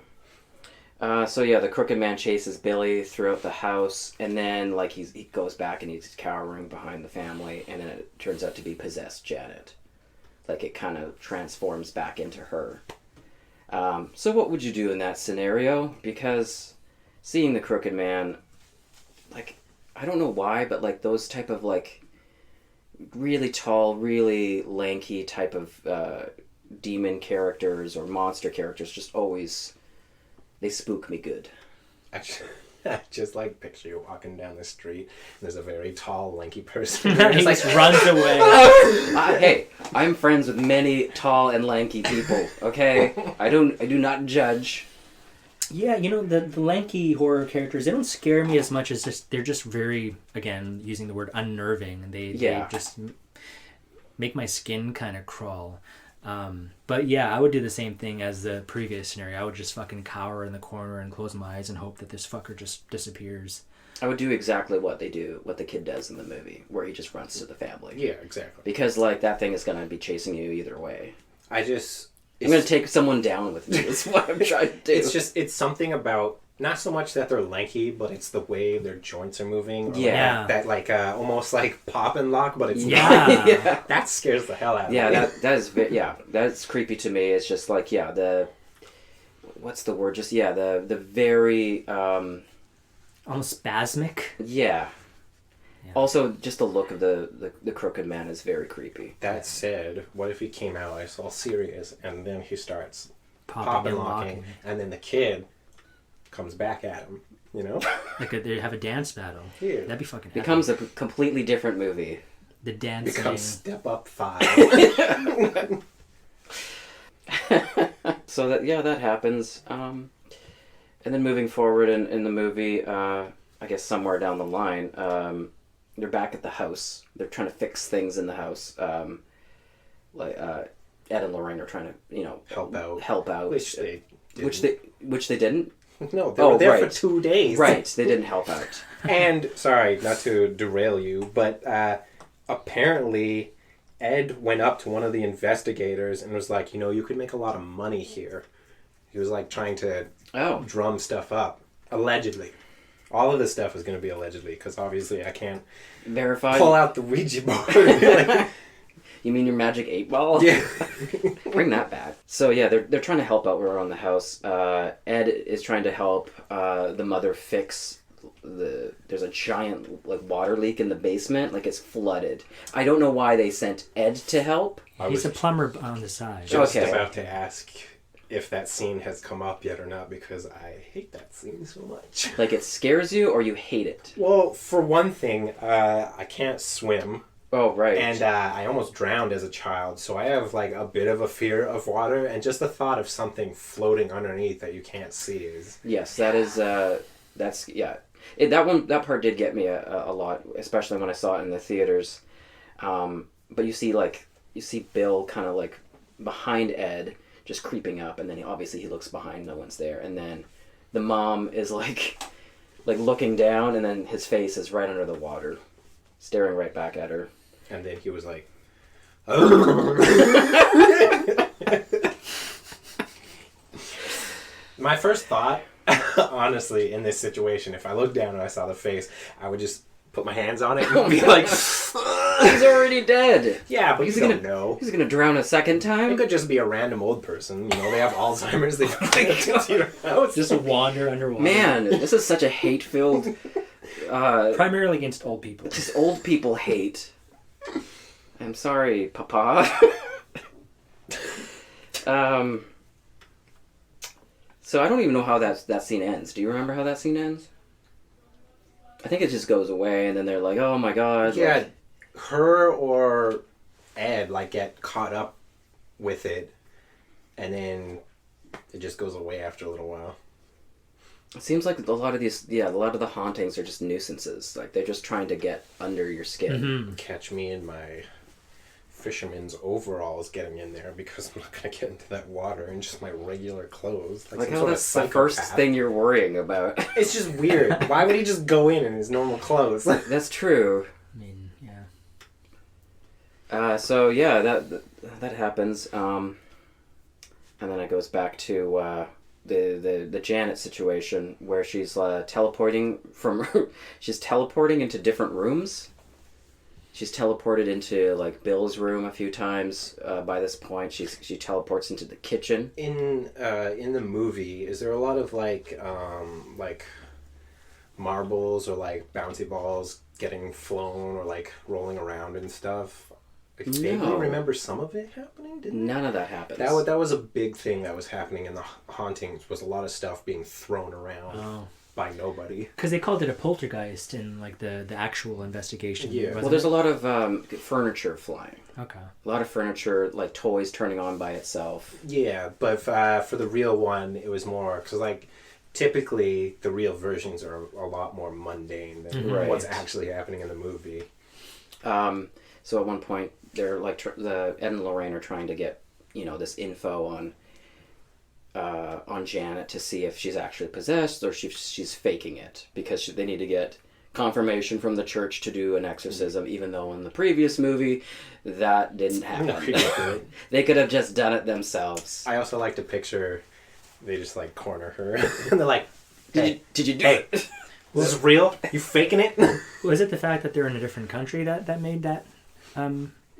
So yeah, the Crooked Man chases Billy throughout the house, and then like he goes back and he's cowering behind the family, and then it turns out to be possessed Janet. Like it kind of transforms back into her. So what would you do in that scenario? Because seeing the Crooked Man, like, I don't know why, but like those type of like really tall, really lanky type of demon characters or monster characters just always, they spook me good. I just like picture you walking down the street and there's a very tall, lanky person. He just runs away. Hey, I'm friends with many tall and lanky people, okay? I do not judge. Yeah, the lanky horror characters, they don't scare me as much as they're just very, again, using the word unnerving. They just make my skin kind of crawl. But yeah, I would do the same thing as the previous scenario. I would just fucking cower in the corner and close my eyes and hope that this fucker just disappears. I would do exactly what the kid does in the movie, where he just runs to the family. Yeah, exactly. Because like that thing is gonna be chasing you either way. I'm gonna take someone down with me. That's what I'm trying to do. It's something about, not so much that they're lanky, but it's the way their joints are moving. Or Yeah. That like almost like pop and lock, but it's Yeah. not. Yeah. That scares the hell out of me. Yeah, that's creepy to me. It's just like what's the word? Just the very Almost spasmic. yeah. Also, just the look of the Crooked Man is very creepy. That said, what if he came out, I saw serious, and then he starts Popping popping and locking, locking. and then the kid comes back at him, Like they have a dance battle. Yeah. That'd be fucking epic. Becomes a completely different movie. The dancing. Becomes Step Up 5. So that happens. And then moving forward in the movie, I guess somewhere down the line, they're back at the house. They're trying to fix things in the house. Ed and Lorraine are trying to, help out. Which they didn't. Which they didn't. No, they were there for 2 days. Right, they didn't help out. And, sorry, not to derail you, but apparently Ed went up to one of the investigators and was like, you could make a lot of money here. He was like trying to drum stuff up. Allegedly. All of this stuff is going to be allegedly, because obviously I can't Verified. pull out the Ouija board and be like, You mean your magic 8-ball? Yeah. Bring that back. So yeah, they're trying to help out around the house. Ed is trying to help the mother fix there's a giant like water leak in the basement, like it's flooded. I don't know why they sent Ed to help. He's a plumber on the side. Just Okay. about to ask if that scene has come up yet or not, because I hate that scene so much. Like it scares you or you hate it? Well, for one thing, I can't swim. Oh, right. And I almost drowned as a child, so I have like a bit of a fear of water, and just the thought of something floating underneath that you can't see is... Yes, that is, that's, yeah. That part did get me a lot, especially when I saw it in the theaters. But you see Bill kind of like behind Ed, just creeping up, and then he looks behind, no one's there, and then the mom is like looking down, and then his face is right under the water, staring right back at her. And then he was like, my first thought, honestly, in this situation, if I looked down and I saw the face, I would just put my hands on it and be like, He's already dead. yeah, but He's you gonna don't know. He's gonna drown a second It time. could just be a random old person. You know, they have Alzheimer's. They come to your house. Just wander underwater. Man, this is such a hate-filled. Primarily against old people. Just old people hate. I'm sorry, Papa. So I don't even know how that scene ends. Do you remember how that scene ends? I think it just goes away, and then they're like, "Oh my God!" Yeah, like- her or Ed get caught up with it, and then it just goes away after a little while. It seems like a lot of the hauntings are just nuisances. Like they're just trying to get under your skin. Mm-hmm. Catch me in my fisherman's overalls getting in there, because I'm not going to get into that water in just my regular clothes. Like some how sort of that's the first psychopath. thing you're worrying about. It's just weird. Why would he just go in his normal clothes? That's true. I mean, that happens, and then it goes back to the Janet situation where she's teleporting she's teleporting into different rooms. She's teleported into like Bill's room a few times. By this point, she teleports into the kitchen. In the movie, is there a lot of like marbles or like bouncy balls getting flown or like rolling around and stuff? I vaguely No. remember some of it happening. Didn't None of that happens. that was a big thing that was happening in the hauntings, was a lot of stuff being thrown around Oh. by nobody. because they called it a poltergeist in like the actual investigation. Yeah. wasn't Well, there's it? a lot of furniture flying. Okay. A lot of furniture, like toys turning on by itself. Yeah, but for the real one, it was more because like typically the real versions are a lot more mundane than Right. what's actually happening in the movie. So at one point, they're like the Ed and Lorraine are trying to get this info on Janet to see if she's actually possessed or she's faking it, because they need to get confirmation from the church to do an exorcism, even though in the previous movie that didn't happen. They could have just done it themselves. I also like to picture they just like corner her and they're like, hey, Did you do hey, it? this is real? You faking it? Was it the fact that they're in a different country that made that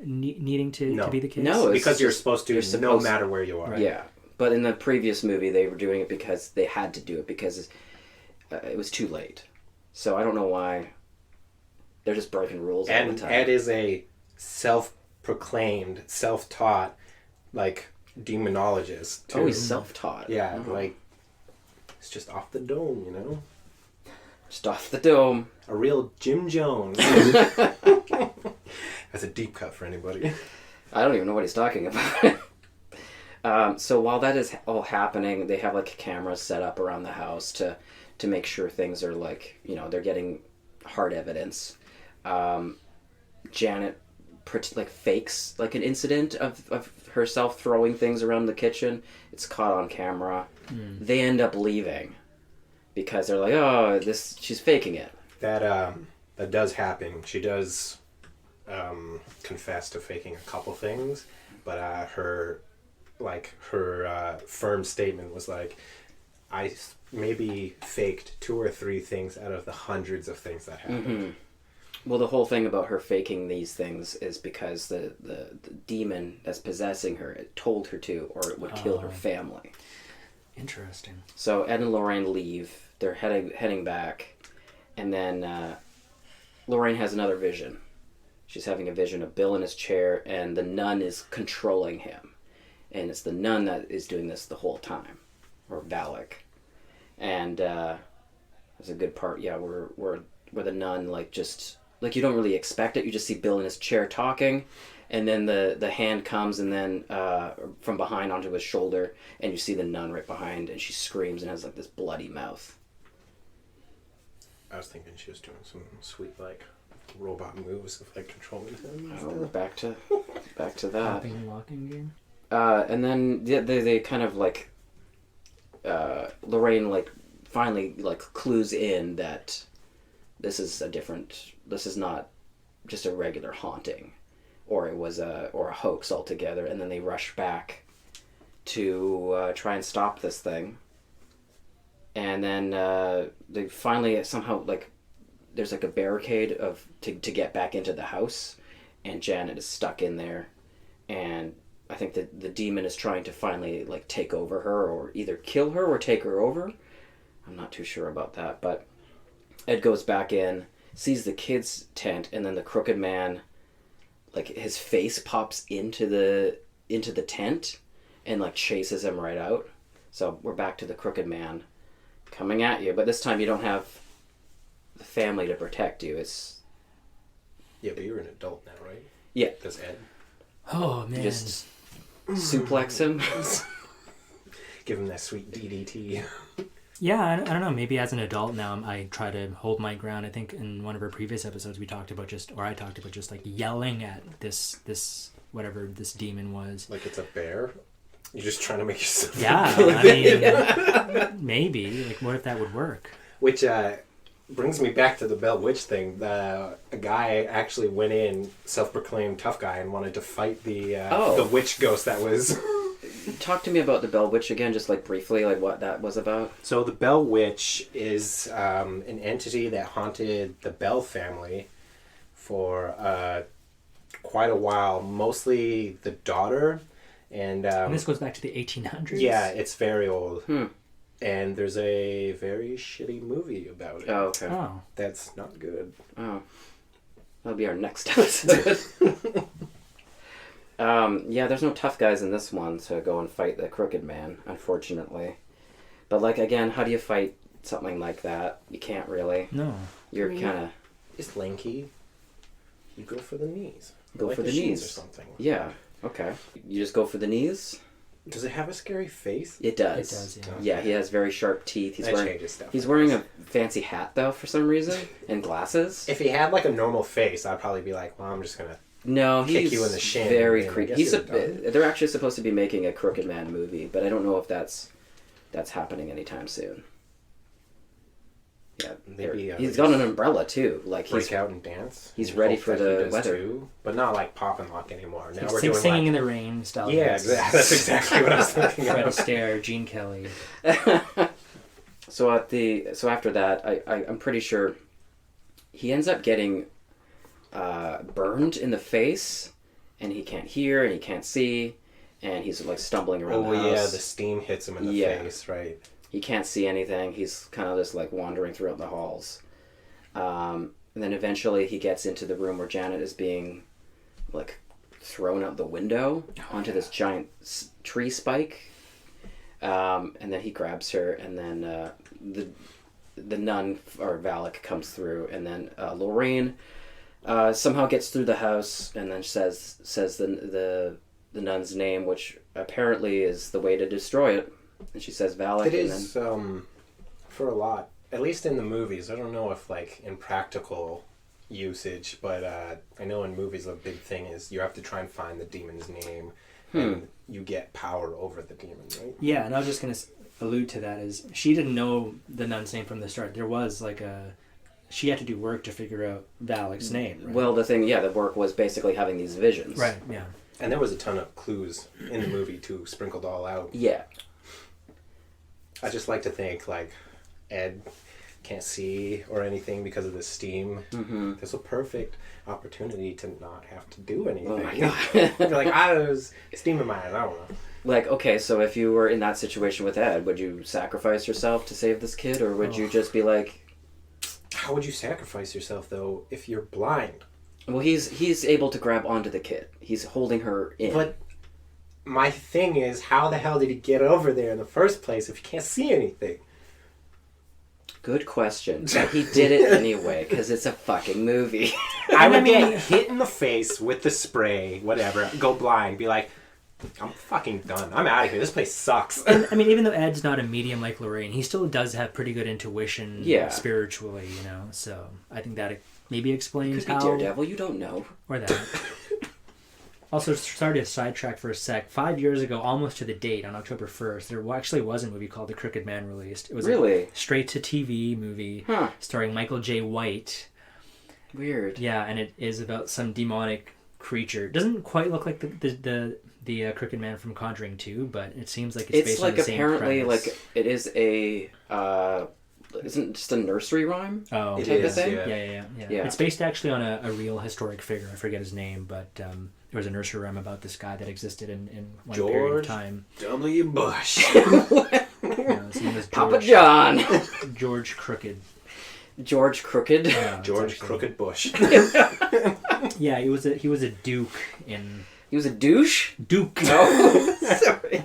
needing to be the case? No, it's Because you're just- supposed to you're no supposed- matter where you are. Yeah, but in the previous movie, they were doing it because they had to do it because it was too late. So I don't know why. They're just breaking rules all the And time. Ed is a self-proclaimed, self-taught, like, demonologist, too. Oh, he's self-taught. Yeah, Oh. like, it's just off the dome, you know? Just off the dome. A real Jim Jones. That's a deep cut for anybody. I don't even know what he's talking about. So while that is all happening, they have like cameras set up around the house to make sure things are like, they're getting hard evidence. Janet fakes like an incident of herself throwing things around the kitchen. It's caught on camera. They end up leaving because they're like, oh, she's faking it. That does happen. She does confess to faking a couple things, but her firm statement was like, I maybe faked 2 or 3 things out of the hundreds of things that happened. Well, the whole thing about her faking these things is because the demon that's possessing her told her to, or it would kill her family. Interesting. So Ed and Lorraine leave. They're heading back, and then Lorraine has another vision. She's having a vision of Bill in his chair, and the nun is controlling him, and it's the nun that is doing this the whole time, or Valak. And there's a good part, yeah, where the nun just you don't really expect it. You just see Bill in his chair talking, and then the hand comes and then from behind onto his shoulder, and you see the nun right behind, and she screams and has this bloody mouth. I was thinking she was doing some sweet robot moves of controlling him. Oh, back to that. Hopping and walking game. And then they kind of Lorraine finally clues in that this is not just a regular haunting, or it was a hoax altogether. And then they rush back to try and stop this thing. And then they finally somehow there's a barricade to get back into the house, and Janet is stuck in there, and I think that the demon is trying to finally take over her, or either kill her or take her over. I'm not too sure about that, but Ed goes back in, sees the kids' tent, and then the crooked man, his face pops into the tent and chases him right out. So we're back to the crooked man coming at you, but this time you don't have the family to protect you. Yeah, but you're an adult now, right? Yeah. Does Ed Oh man. Just suplex him. give him that sweet DDT? Yeah, I don't know. Maybe as an adult now, I try to hold my ground. I think in one of our previous episodes, I talked about just yelling at this whatever this demon was. Like it's a bear? You're just trying to make yourself... Yeah, I mean, maybe. What if that would work? Which brings me back to the Bell Witch thing. A guy actually went in, self-proclaimed tough guy, and wanted to fight the witch ghost that was... Talk to me about the Bell Witch again, just briefly, what that was about. So the Bell Witch is an entity that haunted the Bell family for quite a while. Mostly the daughter, and this goes back to the 1800s. Yeah, it's very old. And there's a very shitty movie about it. Oh, okay. Oh. That's not good. Oh. That'll be our next episode. Yeah, there's no tough guys in this one to go and fight the crooked man, unfortunately. But again, how do you fight something like that? You can't really. No. You're kind of... It's lanky. You go for the knees. Go for the knees. Or something. Yeah, okay. You just go for the knees? Does it have a scary face? It does. It does, yeah. Yeah, he has very sharp teeth. That changes stuff. He's wearing a fancy hat, though, for some reason, and glasses. If he had a normal face, I'd probably be like, well, I'm just going to... No, kick he's you in the shin. very creepy. They're They're actually supposed to be making a Crooked Man movie, but I don't know if that's happening anytime soon. Yeah, maybe he's got an umbrella too. Break out and dance. He's ready for the weather, too, but not Pop and Lock anymore. Now we're doing doing Singing in the Rain style. Yeah, exactly. That's exactly what I was thinking. Fred Astaire, Gene Kelly. So after that, I'm pretty sure he ends up getting burned in the face, and he can't hear and he can't see, and he's stumbling around the house. Yeah, the steam hits him in the face, right? He can't see anything. He's kind of just wandering throughout the halls. And then eventually he gets into the room where Janet is being thrown out the window onto this giant tree spike. And then he grabs her, and then the nun, or Valak, comes through, and then Lorraine somehow gets through the house and then says the nun's name, which apparently is the way to destroy it. And she says Valak. It is for a lot, at least in the movies. I don't know if in practical usage, but I know in movies a big thing is you have to try and find the demon's name, and you get power over the demon, right? Yeah, and I was just going to allude to that is she didn't know the nun's name from the start. There was she had to do work to figure out Valak's name. Right? Well, the work was basically having these visions. Right, yeah. And there was a ton of clues in the movie too, sprinkled all out. Yeah. I just like to think Ed can't see or anything because of the steam. Mm-hmm. There's a perfect opportunity to not have to do anything. Oh my god. You're like, there's steam in my eyes. I don't know. Like, okay, so if you were in that situation with Ed, would you sacrifice yourself to save this kid, or would you just be like... How would you sacrifice yourself, though, if you're blind? Well, he's able to grab onto the kid. He's holding her in. But my thing is, how the hell did he get over there in the first place if he can't see anything? Good question. But he did it anyway, because it's a fucking movie. I would get hit in the face with the spray, whatever, go blind, be like, I'm fucking done. I'm out of here. This place sucks. And, I mean, even though Ed's not a medium like Lorraine, he still does have pretty good intuition spiritually, you know? So I think that maybe explains Could be Daredevil, you don't know. Or that. Also, sorry to sidetrack for a sec. 5 years ago, almost to the date, on October 1st, there actually was a movie called The Crooked Man released. It was a straight-to-TV movie starring Michael J. White. Weird. Yeah, and it is about some demonic creature. It doesn't quite look like the Crooked Man from Conjuring 2, but it seems like it's based on the same premise. It's like apparently it is a isn't it just a nursery rhyme type of thing? Yeah. It's based actually on a real historic figure. I forget his name, but there was a nursery rhyme about this guy that existed in one period of time. W. Bush. His name was Papa John. George Crooked. George Crooked. Yeah, George Crooked Bush. Yeah, he was a duke in. He was a douche? Duke. No. Sorry.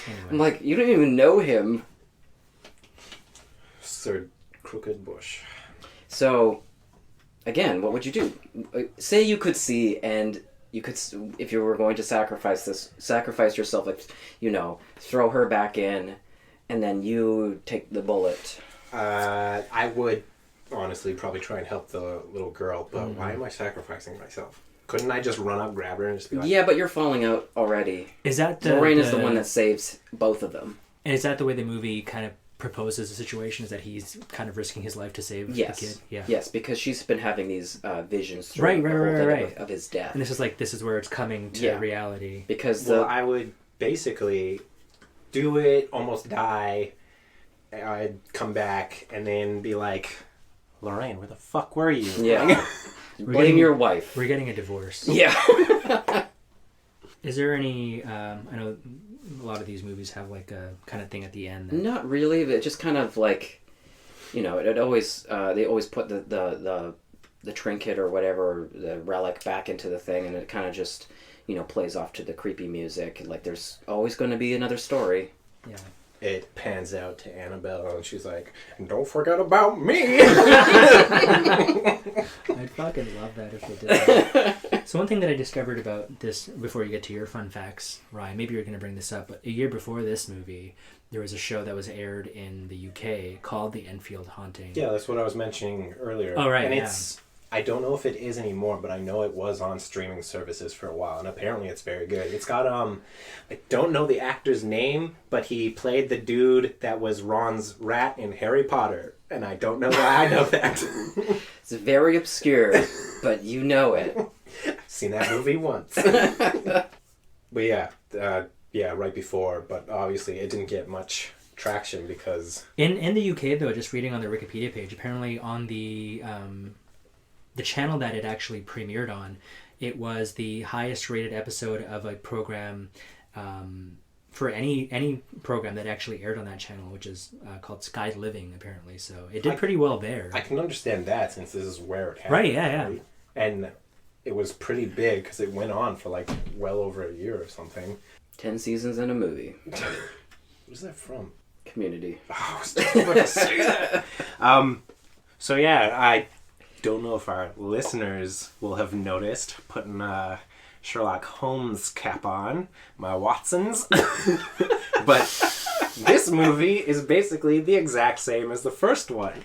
Anyway. I'm like, you don't even know him. Sir Crooked Bush. So, again, what would you do? Say you could see, and you could, if you were going to sacrifice yourself, like, you know, throw her back in, and then you take the bullet. I would honestly probably try and help the little girl, but why am I sacrificing myself? Couldn't I just run up, grab her, and just be like... Yeah, but you're falling out already. Is that Lorraine is the one that saves both of them. And is that the way the movie kind of proposes the situation? Is that he's kind of risking his life to save the kid? Yeah. Yes, because she's been having these visions through right. of his death. And this is where it's coming to reality. Because I would basically do it, almost die, I'd come back, and then be like, Lorraine, where the fuck were you? Yeah. Blame your wife. We're getting a divorce. Yeah. Is there any... I know a lot of these movies have like a kind of thing at the end. Not really. But just kind of like, you know, it always... they always put the trinket or whatever, the relic back into the thing, and it kind of just, you know, plays off to the creepy music. Like, there's always going to be another story. Yeah. It pans out to Annabelle, and she's like, don't forget about me! I'd fucking love that if they did that. So one thing that I discovered about this, before you get to your fun facts, Ryan, maybe you're going to bring this up, but a year before this movie, there was a show that was aired in the UK called The Enfield Haunting. Yeah, that's what I was mentioning earlier. Oh, right, and I don't know if it is anymore, but I know it was on streaming services for a while, and apparently it's very good. It's got, I don't know the actor's name, but he played the dude that was Ron's rat in Harry Potter, and I don't know why I know that. It's very obscure, but you know it. I've seen that movie once. But yeah, right before, but obviously it didn't get much traction because... In the UK, though, just reading on their Wikipedia page, apparently on the channel that it actually premiered on, it was the highest rated episode of a program for any program that actually aired on that channel, which is called Sky Living, apparently. So it did pretty well there. I can understand that since this is where it happened. Right, yeah. Right? And it was pretty big because it went on for like well over a year or something. 10 seasons and a movie. Where's that from? Community. Oh, I was just about to say that. So yeah, I don't know if our listeners will have noticed putting a Sherlock Holmes cap on, my Watsons. But this movie is basically the exact same as the first one.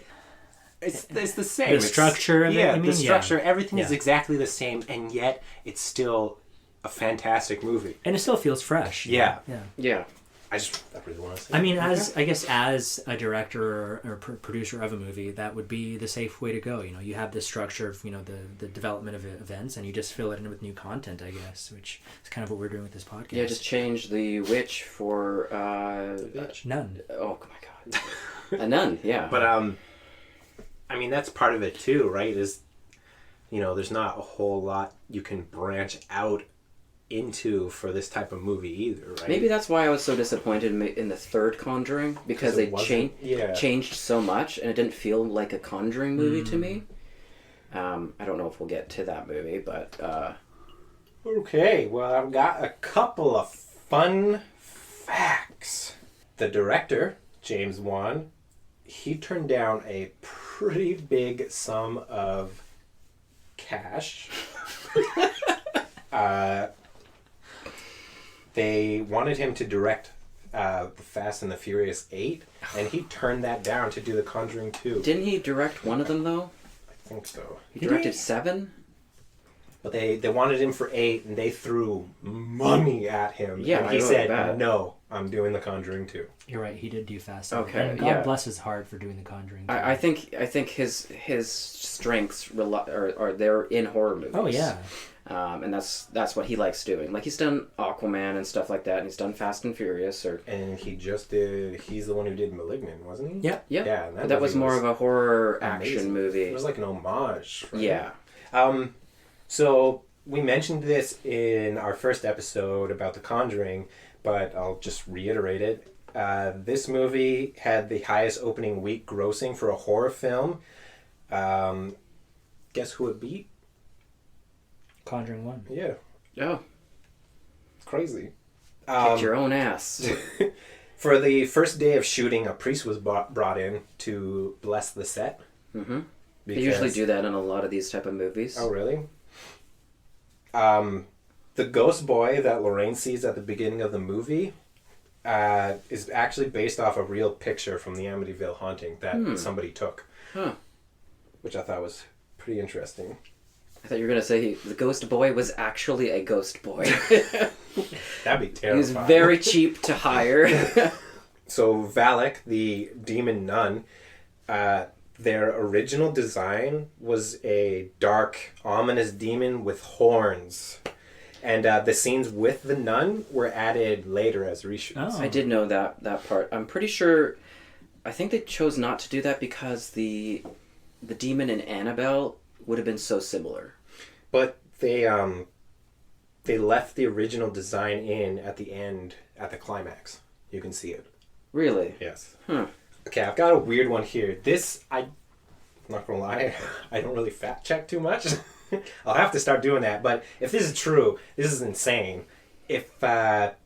It's the same. The structure of it, yeah, you mean? The structure, everything is Yeah. exactly the same, and yet it's still a fantastic movie. And it still feels fresh. Yeah. Yeah. I really want to say I mean, as a director or producer of a movie, that would be the safe way to go. You know, you have this structure of, you know, the development of events, and you just fill it in with new content, I guess, which is kind of what we're doing with this podcast. Yeah, just change the witch for... None. Oh my god. A nun, yeah. But I mean, that's part of it too, right? Is, there's not a whole lot you can branch out into for this type of movie either, right? Maybe that's why I was so disappointed in the third Conjuring, because they changed so much and it didn't feel like a Conjuring movie to me. I don't know if we'll get to that movie, but... Okay, well, I've got a couple of fun facts. The director, James Wan, he turned down a pretty big sum of cash. They wanted him to direct The Fast and the Furious 8, and he turned that down to do The Conjuring 2. Didn't he direct one of them, though? I think so. He directed 7? But they wanted him for 8, and they threw money at him. Yeah, and he I said, bet. no, I'm doing The Conjuring 2. You're right. He did do Fast. Okay, And God yeah. bless his heart for doing The Conjuring. Too. I think his strengths are they're in horror movies. Oh yeah. And that's what he likes doing. Like, he's done Aquaman and stuff like that, and he's done Fast and Furious. And he's the one who did Malignant, wasn't he? Yeah. Yeah. Yeah, and that was more of a horror amazing. action movie. It was like an homage. Right? Yeah. So we mentioned this in our first episode about The Conjuring, but I'll just reiterate it. This movie had the highest opening week grossing for a horror film. Guess who it beat? Conjuring 1. Yeah. Oh, Crazy. kicked your own ass. For the first day of shooting, a priest was brought in to bless the set. Mm-hmm. They usually do that in a lot of these type of movies. Oh, really? The ghost boy that Lorraine sees at the beginning of the movie is actually based off a real picture from the Amityville haunting that somebody took. Huh. Which I thought was pretty interesting. I thought you were going to say the ghost boy was actually a ghost boy. That'd be terrifying. He was very cheap to hire. So Valak, the demon nun, their original design was a dark, ominous demon with horns. And the scenes with the nun were added later as reshoots. Oh. I did know that part. I'm pretty sure... I think they chose not to do that because the demon in Annabelle would have been so similar. But they left the original design in at the end, at the climax. You can see it. Really? Yes. Huh. Okay, I've got a weird one here. This, I'm not gonna lie, I don't really fact check too much. I'll have to start doing that. But if this is true, this is insane. If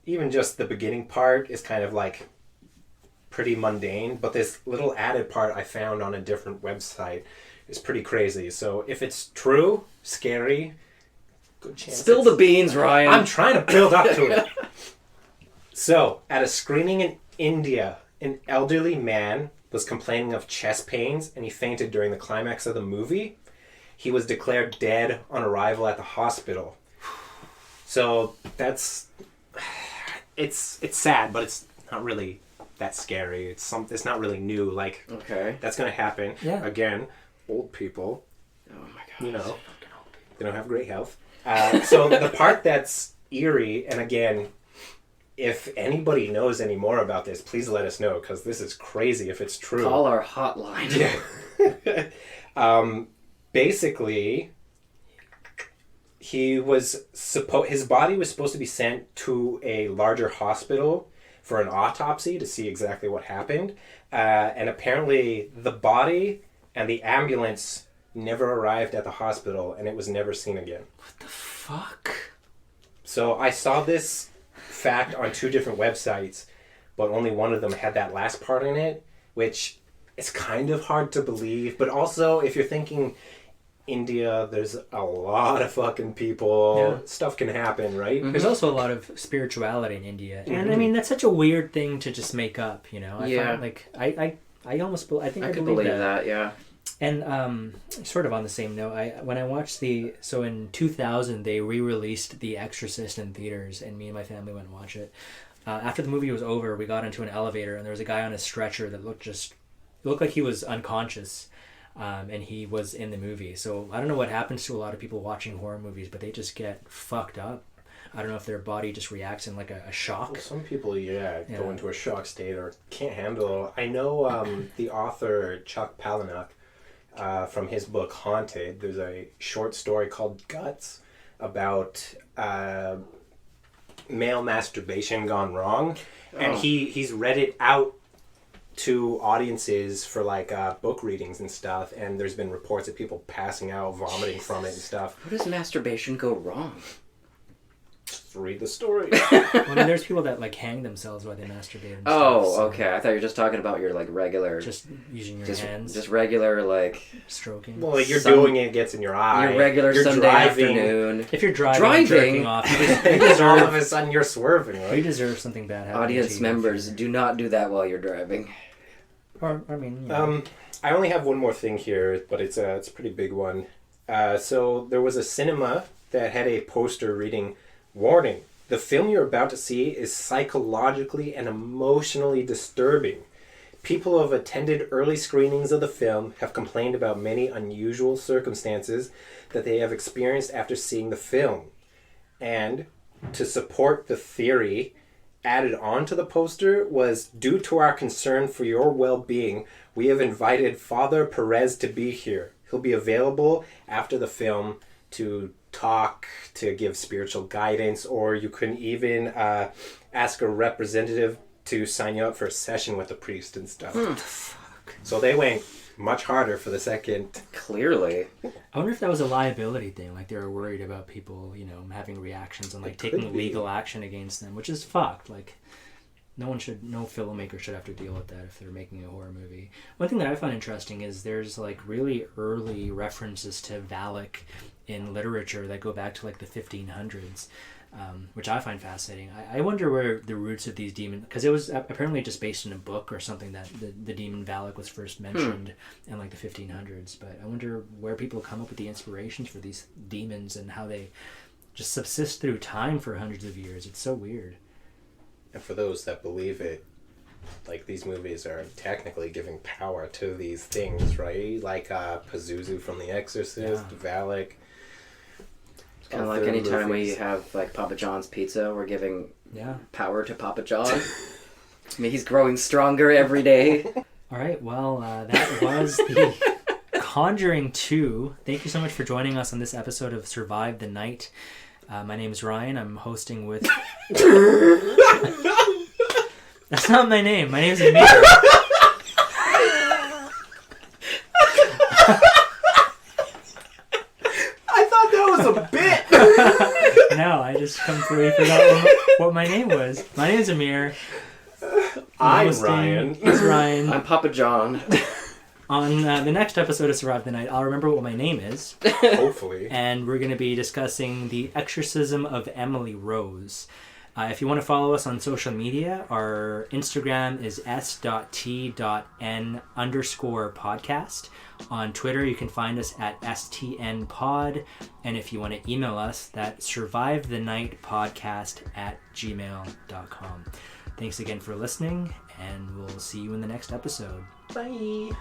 even just the beginning part is kind of like pretty mundane, but this little added part I found on a different website is pretty crazy. So if it's true, scary, good chance. Spill the beans, Ryan. I'm trying to build up to it. So, at a screening in India, an elderly man was complaining of chest pains and he fainted during the climax of the movie. He was declared dead on arrival at the hospital. So, it's sad, but it's not really that scary. It's not really new. Like, Okay. that's going to happen. Yeah. Again, old people, Oh my god. they don't have great health. So the part that's eerie, and again, if anybody knows any more about this, please let us know, because this is crazy if it's true. Call our hotline. Yeah. Basically, his body was supposed to be sent to a larger hospital for an autopsy to see exactly what happened. And apparently the body and the ambulance never arrived at the hospital, and it was never seen again. What the fuck? So I saw this fact on 2 different websites, but only one of them had that last part in it, which is kind of hard to believe. But also, if you're thinking India, there's a lot of fucking people. Yeah. Stuff can happen, right? Mm-hmm. There's also a lot of spirituality in India, and I mean that's such a weird thing to just make up, you know. Yeah. Find, like I almost I think I could believe believe that, yeah. And sort of on the same note, when I watched in 2000 they re-released The Exorcist in theaters, and me and my family went and watched it. After the movie was over, we got into an elevator, and there was a guy on a stretcher that looked like he was unconscious, and he was in the movie. So I don't know what happens to a lot of people watching horror movies, but they just get fucked up. I don't know if their body just reacts in like a shock. Well, some people, Yeah. go into a shock state or can't handle. I know the author Chuck Palahniuk, from his book Haunted, there's a short story called Guts about male masturbation gone wrong. And he's read it out to audiences for like book readings and stuff, and there's been reports of people passing out, vomiting from it and stuff. How does masturbation go wrong? Just read the story. Well, I mean, there's people that like hang themselves while they masturbate and stuff, so Okay. I thought you were just talking about your like regular, just using your just hands, just regular like stroking. Well, you're Sun- doing it, gets in your eye. your regular you're Sunday driving. afternoon. If you're driving, and jerking off, you And all of deserve, a sudden you're swerving, you right? deserve something bad happening. Audience to you. members, do not do that while you're driving. Or I mean, you know, I only have one more thing here, but it's a pretty big one. So there was a cinema that had a poster reading, "Warning, the film you're about to see is psychologically and emotionally disturbing. People who have attended early screenings of the film have complained about many unusual circumstances that they have experienced after seeing the film. And to support the theory added onto the poster was, due to our concern for your well-being, we have invited Father Perez to be here. He'll be available after the film to talk, to give spiritual guidance, or you can even ask a representative to sign you up for a session with the priest and stuff." So they went much harder for the second. Clearly. I wonder if that was a liability thing. Like they were worried about people, you know, having reactions and like It taking could be. legal action against them, which is fucked. Like no filmmaker should have to deal with that if they're making a horror movie. One thing that I find interesting is there's like really early references to Valak in literature that go back to like the 1500s, which I find fascinating. I wonder where the roots of these demons, because it was apparently just based in a book or something that the demon Valak was first mentioned in like the 1500s. But I wonder where people come up with the inspirations for these demons and how they just subsist through time for hundreds of years. It's so weird. And for those that believe it, like these movies are technically giving power to these things, right? Like Pazuzu from The Exorcist, Valak. Kind of like other anytime we movies. have like Papa John's pizza, we're giving Yeah. power to Papa John. I mean, he's growing stronger every day. All right. Well, that was the Conjuring 2. Thank you so much for joining us on this episode of Survive the Night. My name is Ryan. I'm hosting with... That's not my name. My name is Amir. I thought that was a bit! No, I just completely forgot what my name was. My name is Amir. I'm hosting- Ryan. He's Ryan. I'm Papa John. On the next episode of Survive the Night, I'll remember what my name is. Hopefully. And we're going to be discussing the exorcism of Emily Rose. If you want to follow us on social media, our Instagram is s.t.n_podcast. On Twitter, you can find us at StN Pod. And if you want to email us, that's survivethenightpodcast@gmail.com. Thanks again for listening, and we'll see you in the next episode. Bye.